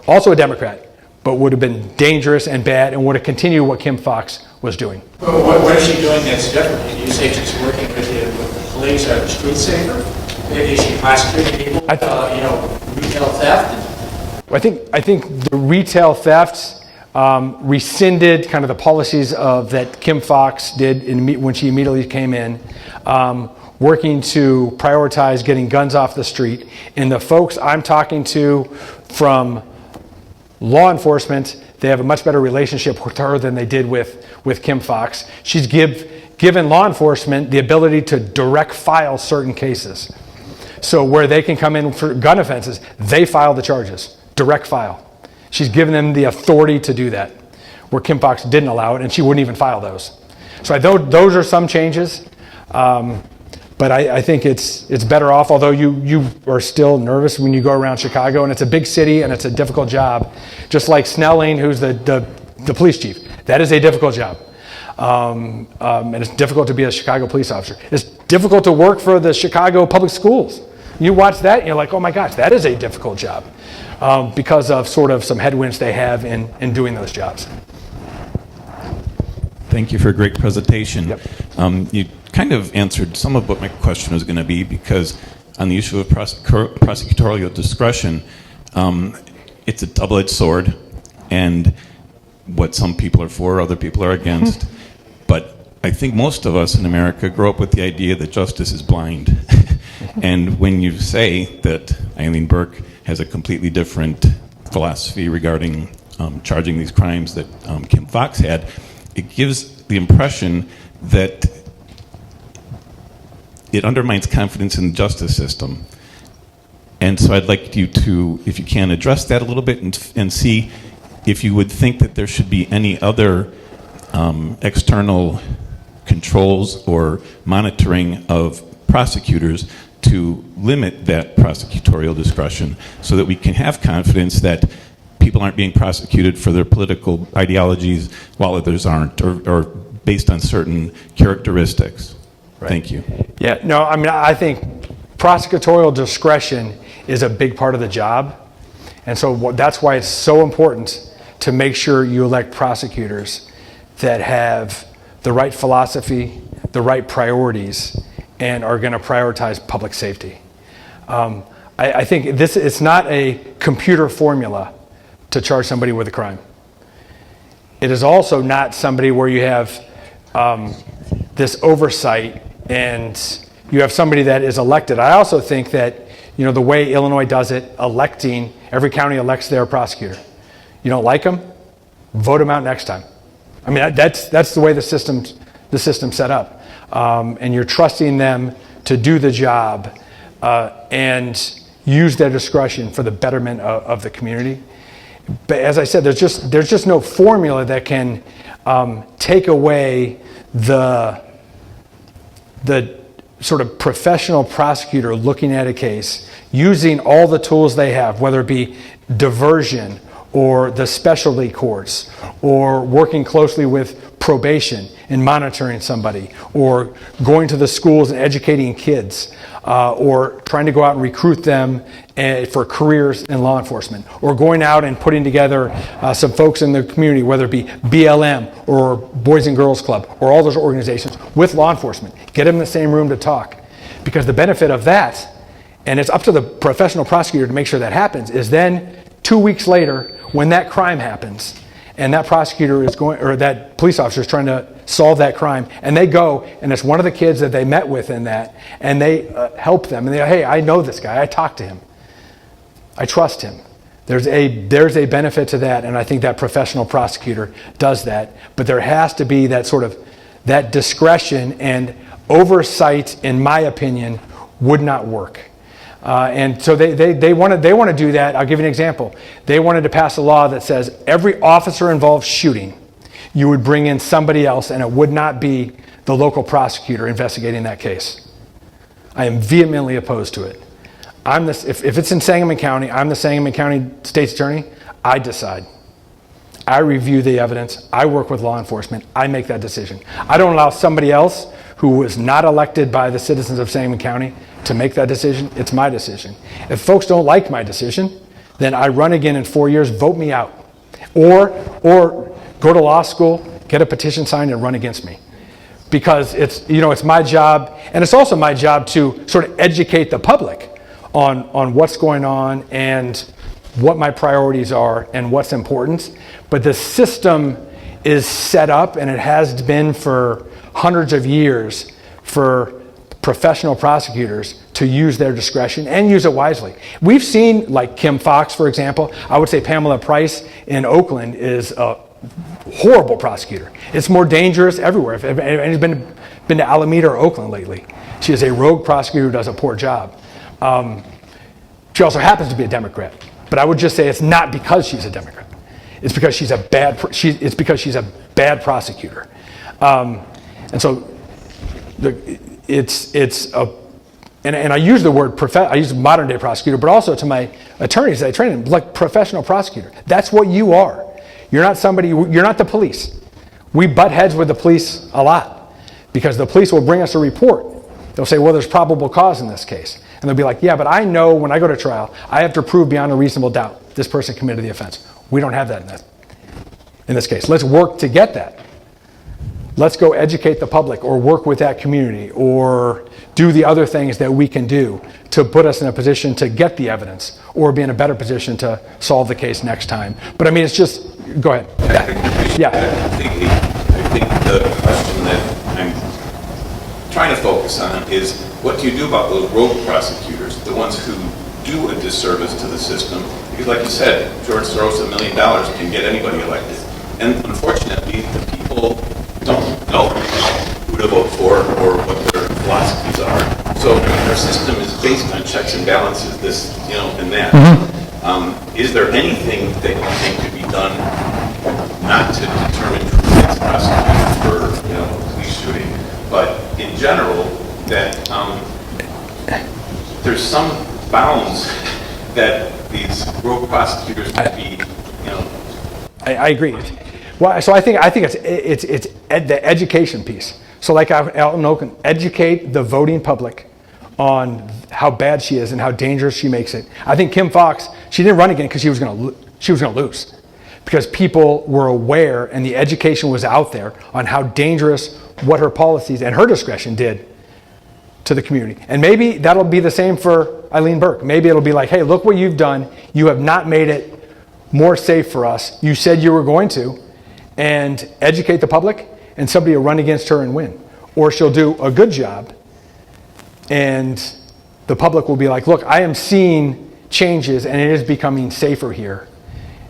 also a Democrat, but would have been dangerous and bad and would have continued what Kim Foxx was doing. Well, what is she doing that's different? You say she's working with the police or the street saver? Is she prosecuting people, retail theft? I think the retail thefts rescinded kind of the policies that Kim Foxx did when she immediately came in, working to prioritize getting guns off the street. And the folks I'm talking to from law enforcement, they have a much better relationship with her than they did with Kim Foxx. She's given law enforcement the ability to direct file certain cases. So where they can come in for gun offenses, they file the charges, direct file. She's given them the authority to do that, where Kim Foxx didn't allow it, and she wouldn't even file those. So those are some changes, but I think it's better off, although you are still nervous when you go around Chicago, and it's a big city, and it's a difficult job. Just like Snelling, who's the police chief. That is a difficult job. And it's difficult to be a Chicago police officer. It's difficult to work for the Chicago public schools. You watch that and you're like, oh my gosh, that is a difficult job because of sort of some headwinds they have in doing those jobs. Thank you for a great presentation. Yep. You kind of answered some of what my question was going to be, because on the issue of prosecutorial discretion, it's a double-edged sword, and what some people are for, other people are against. But I think most of us in America grow up with the idea that justice is blind. And when you say that Eileen Burke has a completely different philosophy regarding charging these crimes that Kim Foxx had, it gives the impression that it undermines confidence in the justice system. And so I'd like you to, if you can, address that a little bit and see if you would think that there should be any other external controls or monitoring of prosecutors to limit that prosecutorial discretion, so that we can have confidence that people aren't being prosecuted for their political ideologies while others aren't, or based on certain characteristics. Right. Thank you. Yeah, no, I mean, I think prosecutorial discretion is a big part of the job. And so that's why it's so important to make sure you elect prosecutors that have the right philosophy, the right priorities, and are going to prioritize public safety. I think it's not a computer formula to charge somebody with a crime. It is also not somebody where you have this oversight and you have somebody that is elected. I also think that, the way Illinois does it, every county elects their prosecutor. You don't like them, vote them out next time. I mean, that's the way the system's set up. And you're trusting them to do the job and use their discretion for the betterment of the community. But as I said, there's just no formula that can take away the sort of professional prosecutor looking at a case, using all the tools they have, whether it be diversion or the specialty courts, or working closely with probation and monitoring somebody, or going to the schools and educating kids, or trying to go out and recruit them for careers in law enforcement, or going out and putting together some folks in the community, whether it be BLM or Boys and Girls Club or all those organizations, with law enforcement. Get them in the same room to talk. Because the benefit of that, and it's up to the professional prosecutor to make sure that happens, is then 2 weeks later, when that crime happens, and that prosecutor is going, or that police officer is trying to solve that crime, and they go, and it's one of the kids that they met with in that, and they help them, and they go, hey, I know this guy, I talked to him, I trust him. There's a benefit to that, and I think that professional prosecutor does that. But there has to be that sort of, that discretion, and oversight, in my opinion, would not work. And so they want to do that. I'll give you an example. They wanted to pass a law that says every officer involved shooting, you would bring in somebody else, and it would not be the local prosecutor investigating that case. I am vehemently opposed to it. If it's in Sangamon County, I'm the Sangamon County State's Attorney. I decide. I review the evidence. I work with law enforcement. I make that decision. I don't allow somebody else who was not elected by the citizens of Sangamon County to make that decision. It's my decision. If folks don't like my decision, then I run again in 4 years, vote me out. Or go to law school, get a petition signed, and run against me. Because it's my job, and it's also my job to sort of educate the public on what's going on and what my priorities are and what's important. But the system is set up, and it has been for hundreds of years, for professional prosecutors to use their discretion and use it wisely. We've seen, like Kim Fox, for example. I would say Pamela Price in Oakland is a horrible prosecutor. It's more dangerous everywhere. If anyone's been to Alameda or Oakland lately, she is a rogue prosecutor who does a poor job. She also happens to be a Democrat, but I would just say it's not because she's a Democrat. It's because she's a bad prosecutor. And so and I use the word I use modern day prosecutor, but also to my attorneys that I train them, like professional prosecutor. That's what you are. You're not the police. We butt heads with the police a lot because the police will bring us a report. They'll say, well, there's probable cause in this case. And they'll be like, yeah, but I know when I go to trial, I have to prove beyond a reasonable doubt this person committed the offense. We don't have that in this case. Let's work to get that. Let's go educate the public or work with that community or do the other things that we can do to put us in a position to get the evidence or be in a better position to solve the case next time. But I mean, it's just, go ahead. Yeah. I think the question that I'm trying to focus on is what do you do about those rogue prosecutors, the ones who do a disservice to the system? Because like you said, George Soros, $1 million can get anybody elected. And unfortunately, the people don't know who to vote for or what their philosophies are. So our system is based on checks and balances, this, and that. Mm-hmm. Is there anything that you think could be done not to determine who gets prosecuted for, police shooting, but in general that there's some bounds that these rogue prosecutors might be, I agree. Well, so I think it's the education piece. So like out in Oakland, educate the voting public on how bad she is and how dangerous she makes it. I think Kim Fox, she didn't run again because she was going to lose, because people were aware and the education was out there on how dangerous what her policies and her discretion did to the community. And maybe that'll be the same for Eileen Burke. Maybe it'll be like, hey, look what you've done. You have not made it more safe for us. You said you were going to. And educate the public, and somebody will run against her and win. Or she'll do a good job, and the public will be like, look, I am seeing changes, and it is becoming safer here.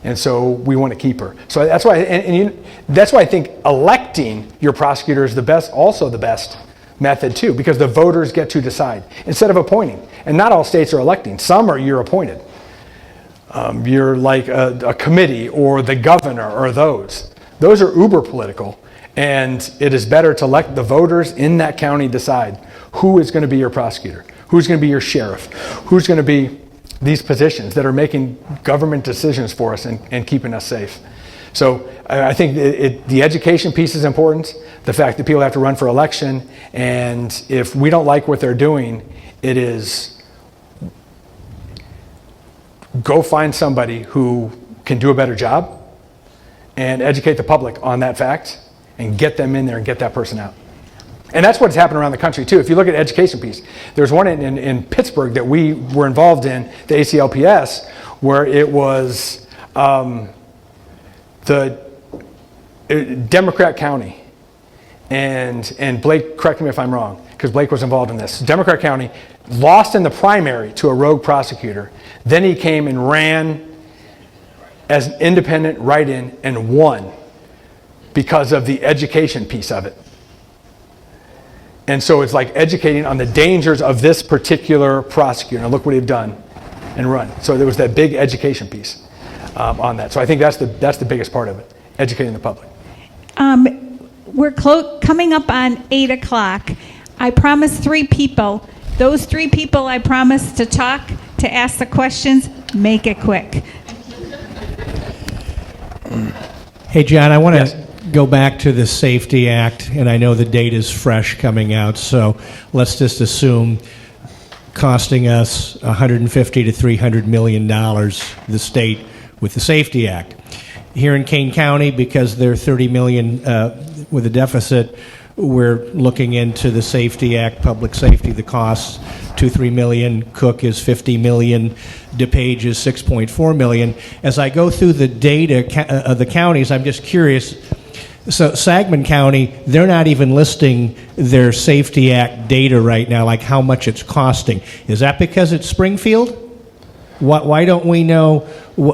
And so we want to keep her. So that's why, that's why I think electing your prosecutor is the best method too, because the voters get to decide instead of appointing. And not all states are electing. Some are you're appointed. you're like a committee or the governor or those. Those are uber political, and it is better to let the voters in that county decide who is going to be your prosecutor, who's going to be your sheriff, who's going to be these positions that are making government decisions for us and keeping us safe. So I think the education piece is important, the fact that people have to run for election, and if we don't like what they're doing, it is go find somebody who can do a better job and educate the public on that fact and get them in there and get that person out. And that's what's happened around the country too. If you look at the education piece, there's one in Pittsburgh that we were involved in, the ACLPS, where it was the Democrat county, and Blake, correct me if I'm wrong, because Blake was involved in this. Democrat county lost in the primary to a rogue prosecutor. Then he came and ran as an independent write-in and won because of the education piece of it. And so it's like educating on the dangers of this particular prosecutor. And look what he'd done and run. So there was that big education piece on that. So I think that's the biggest part of it, educating the public. We're coming up on 8 o'clock. I promised 3 people. Those 3 people I promised to talk, to ask the questions. Make it quick. Hey, John, I want to go back to the Safety Act, and I know the date is fresh coming out, so let's just assume costing us $150 to $300 million, the state, with the Safety Act. Here in Kane County, because they're $30 million with a deficit, we're looking into the Safety Act, public safety, the costs, $2-3 million. Cook is $50 million. DePage is $6.4 million. As I go through the data of the counties, I'm just curious. So Sangamon County, they're not even listing their Safety Act data right now, like how much it's costing. Is that because it's Springfield? Why don't we know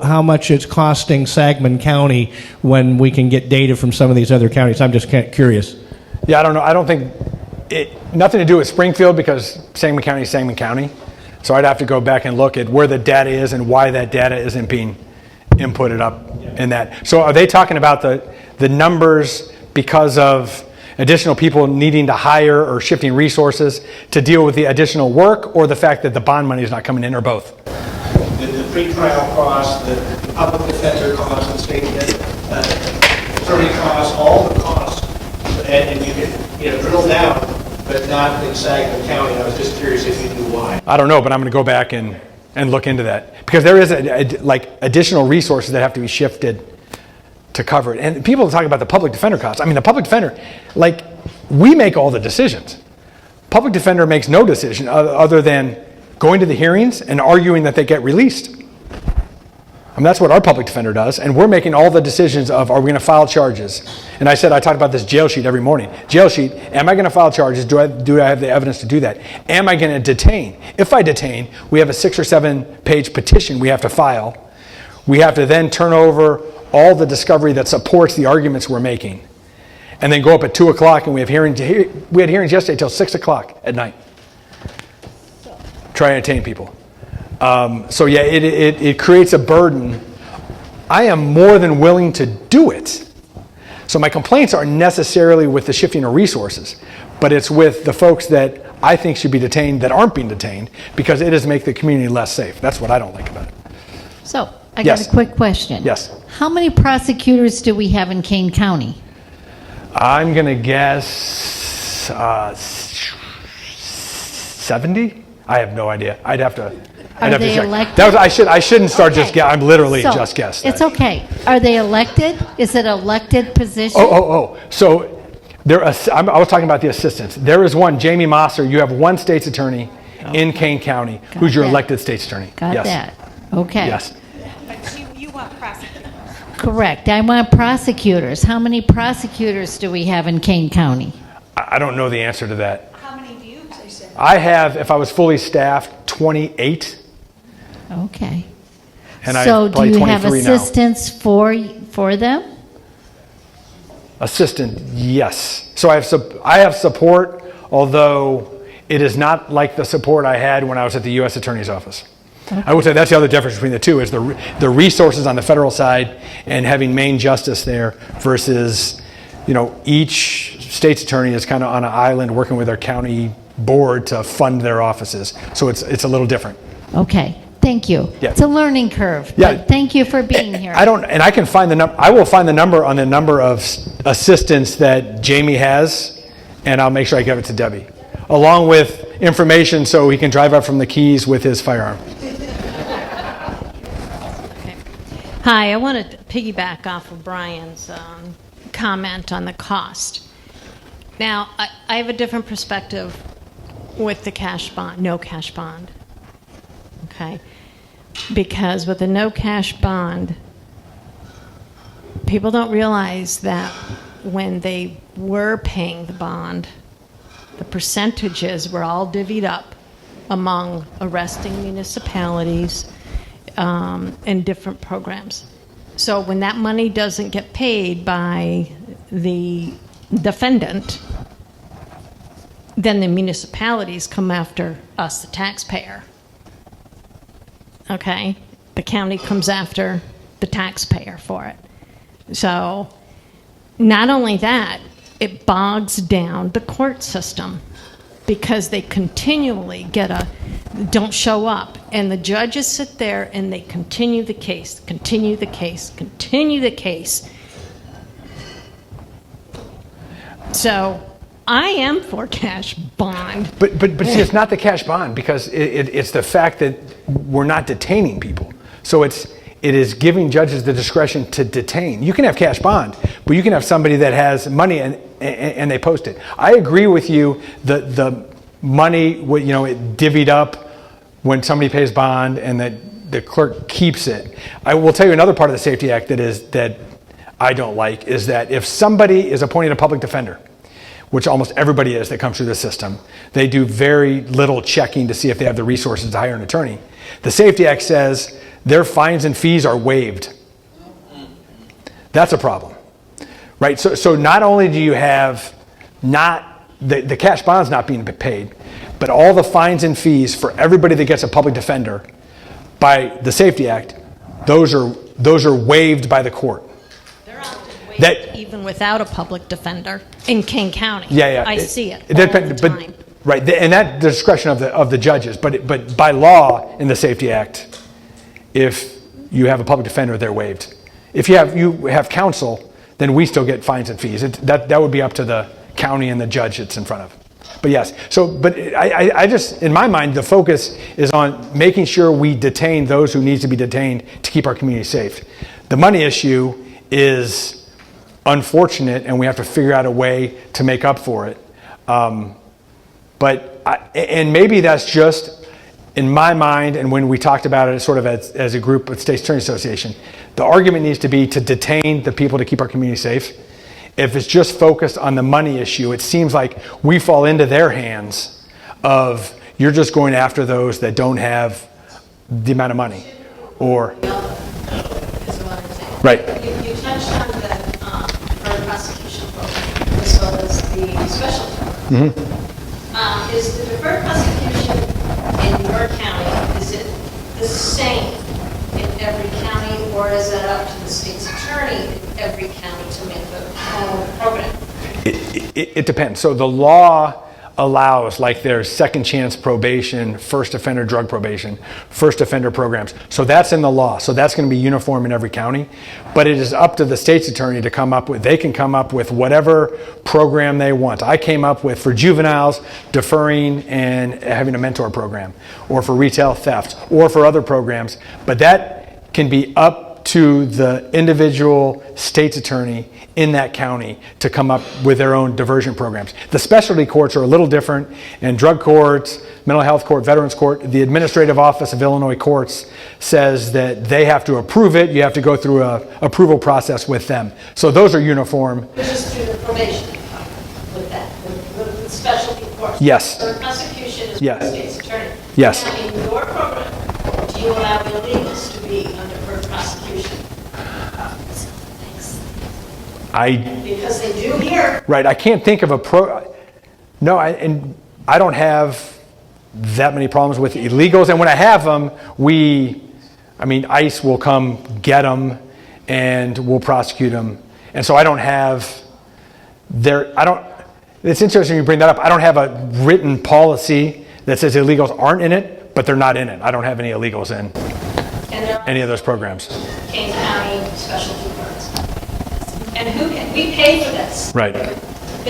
how much it's costing Sangamon County when we can get data from some of these other counties? I'm just curious. Yeah, I don't know. I don't think nothing to do with Springfield, because Sangamon County is Sangamon County. So I'd have to go back and look at where the data is and why that data isn't being inputted up in that. So are they talking about the numbers because of additional people needing to hire or shifting resources to deal with the additional work, or the fact that the bond money is not coming in, or both? The pretrial costs, the public defender costs, the state attorney costs, all the costs, and you can drill down, but not in Sangamon County. I was just curious if you knew why. I don't know, but I'm going to go back and look into that, because there is like additional resources that have to be shifted to cover it. And people are talking about the public defender costs. I mean, the public defender, like, we make all the decisions. Public defender makes no decision other than going to the hearings and arguing that they get released. I mean, that's what our public defender does, and we're making all the decisions of, are we going to file charges? And I talk about this jail sheet every morning. Jail sheet, am I going to file charges? Do I have the evidence to do that? Am I going to detain? If I detain, we have a 6 or 7 page petition we have to file. We have to then turn over all the discovery that supports the arguments we're making, and then go up at 2 o'clock, and we have hearings. We had hearings yesterday till 6 o'clock at night. Try to detain people. So yeah, it creates a burden. I am more than willing to do it. So my complaints aren't necessarily with the shifting of resources, but it's with the folks that I think should be detained that aren't being detained, because it does make the community less safe. That's what I don't like about it. So I got a quick question. Yes. How many prosecutors do we have in Kane County? I'm going to guess 70? I have no idea. I'd have to they check. elected? I shouldn't start just guessing. I'm literally So, just guessing. It's okay. Are they elected? Is it elected position? So I was talking about the assistants. There is one, Jamie Mosser. You have one state's attorney in Kane County who's your elected state's attorney. Got that. Okay. Yes. But you want prosecutors. Correct. I want prosecutors. How many prosecutors do we have in Kane County? I don't know the answer to that. How many do you? I have, if I was fully staffed, 28. Okay. And so I probably do you have 23 now. assistants for them? Assistant, yes. So I have support, although it is not like the support I had when I was at the U.S. Attorney's Office. I would say that's the other difference between the two is the resources on the federal side and having main justice there versus, each state's attorney is kind of on an island working with their county board to fund their offices. So it's a little different. Okay, thank you. Yeah. It's a learning curve, Yeah. but thank you for being here. I can find the number. I will find the number on the number of assistants that Jamie has, and I'll make sure I give it to Debbie, along with information so he can drive up from the Keys with his firearm. Hi, I want to piggyback off of Brian's comment on the cost. Now, I have a different perspective with the cash bond, no cash bond. Okay? Because with a no cash bond, people don't realize that when they were paying the bond, the percentages were all divvied up among arresting municipalities and different programs. So when that money doesn't get paid by the defendant, then the municipalities come after us, the taxpayer. Okay? The county comes after the taxpayer for it. So not only that, it bogs down the court system because they continually don't show up. And the judges sit there and they continue the case, continue the case, continue the case. So I am for cash bond. But see, it's not the cash bond because it's the fact that we're not detaining people. So it is giving judges the discretion to detain. You can have cash bond, but you can have somebody that has money and they post it. I agree with you. The money, it divvied up when somebody pays bond and that the clerk keeps it. I will tell you another part of the Safety Act that I don't like is that if somebody is appointed a public defender, which almost everybody is that comes through the system, they do very little checking to see if they have the resources to hire an attorney. The Safety Act says their fines and fees are waived. That's a problem, right? So not only do you have the cash bond's not being paid, but all the fines and fees for everybody that gets a public defender by the Safety Act, those are waived by the court. They're often waived even without a public defender in King County. Yeah. I see it all the time. Right, and that the discretion of the judges, but by law in the Safety Act, if you have a public defender, they're waived. If you have counsel, then we still get fines and fees. That would be up to the county and the judge it's in front of. But yes, but I just, in my mind, the focus is on making sure we detain those who need to be detained to keep our community safe. The money issue is unfortunate, and we have to figure out a way to make up for it. And maybe that's just, in my mind, and when we talked about it sort of as a group of State's Attorney Association, the argument needs to be to detain the people to keep our community safe. If it's just focused on the money issue, it seems like we fall into their hands of you're just going after those that don't have the amount of money. Or right. You touched on the deferred prosecution program as well as the special program. Mm-hmm. Is the deferred prosecution in your county, is it the same in every county, or is it up to the state's attorney in every county to make the program? It depends. So the law allows, like there's second chance probation, first offender drug probation, first offender programs. So that's in the law. So that's going to be uniform in every county. But it is up to the state's attorney to come up with, they can come up with whatever program they want. I came up with, for juveniles, deferring and having a mentor program, or for retail theft, or for other programs. But that can be up to the individual state's attorney in that county to come up with their own diversion programs. The specialty courts are a little different, and drug courts, mental health court, veterans court, the administrative office of Illinois courts says that they have to approve it. You have to go through a approval process with them. So those are uniform. Which is through the probation with that, with the specialty courts. Yes. Deferred prosecution is Yes. with the state's attorney. Yes. Now, in your program, do you allow illegals to be under deferred prosecution? Because they do here. Right, I can't think of a no, I don't have that many problems with illegals. And when I have them, ICE will come get them and we'll prosecute them. And so I don't have it's interesting you bring that up. I don't have a written policy that says illegals aren't in it, but they're not in it. I don't have any illegals in any of those programs. Kane County specialty funds. And we pay for this. Right.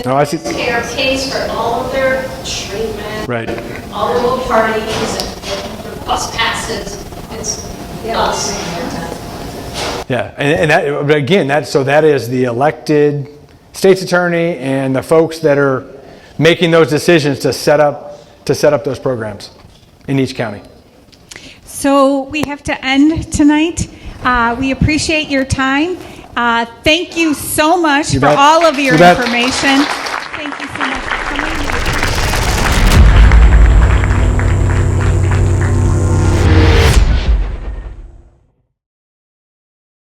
No, I see. Care pays for all of their treatment, Right. all their little parties and their bus passes. It's us. Yeah, and that, but again, that is the elected state's attorney and the folks that are making those decisions to set up those programs in each county. So we have to end tonight. We appreciate your time. Thank you so much for all of your information.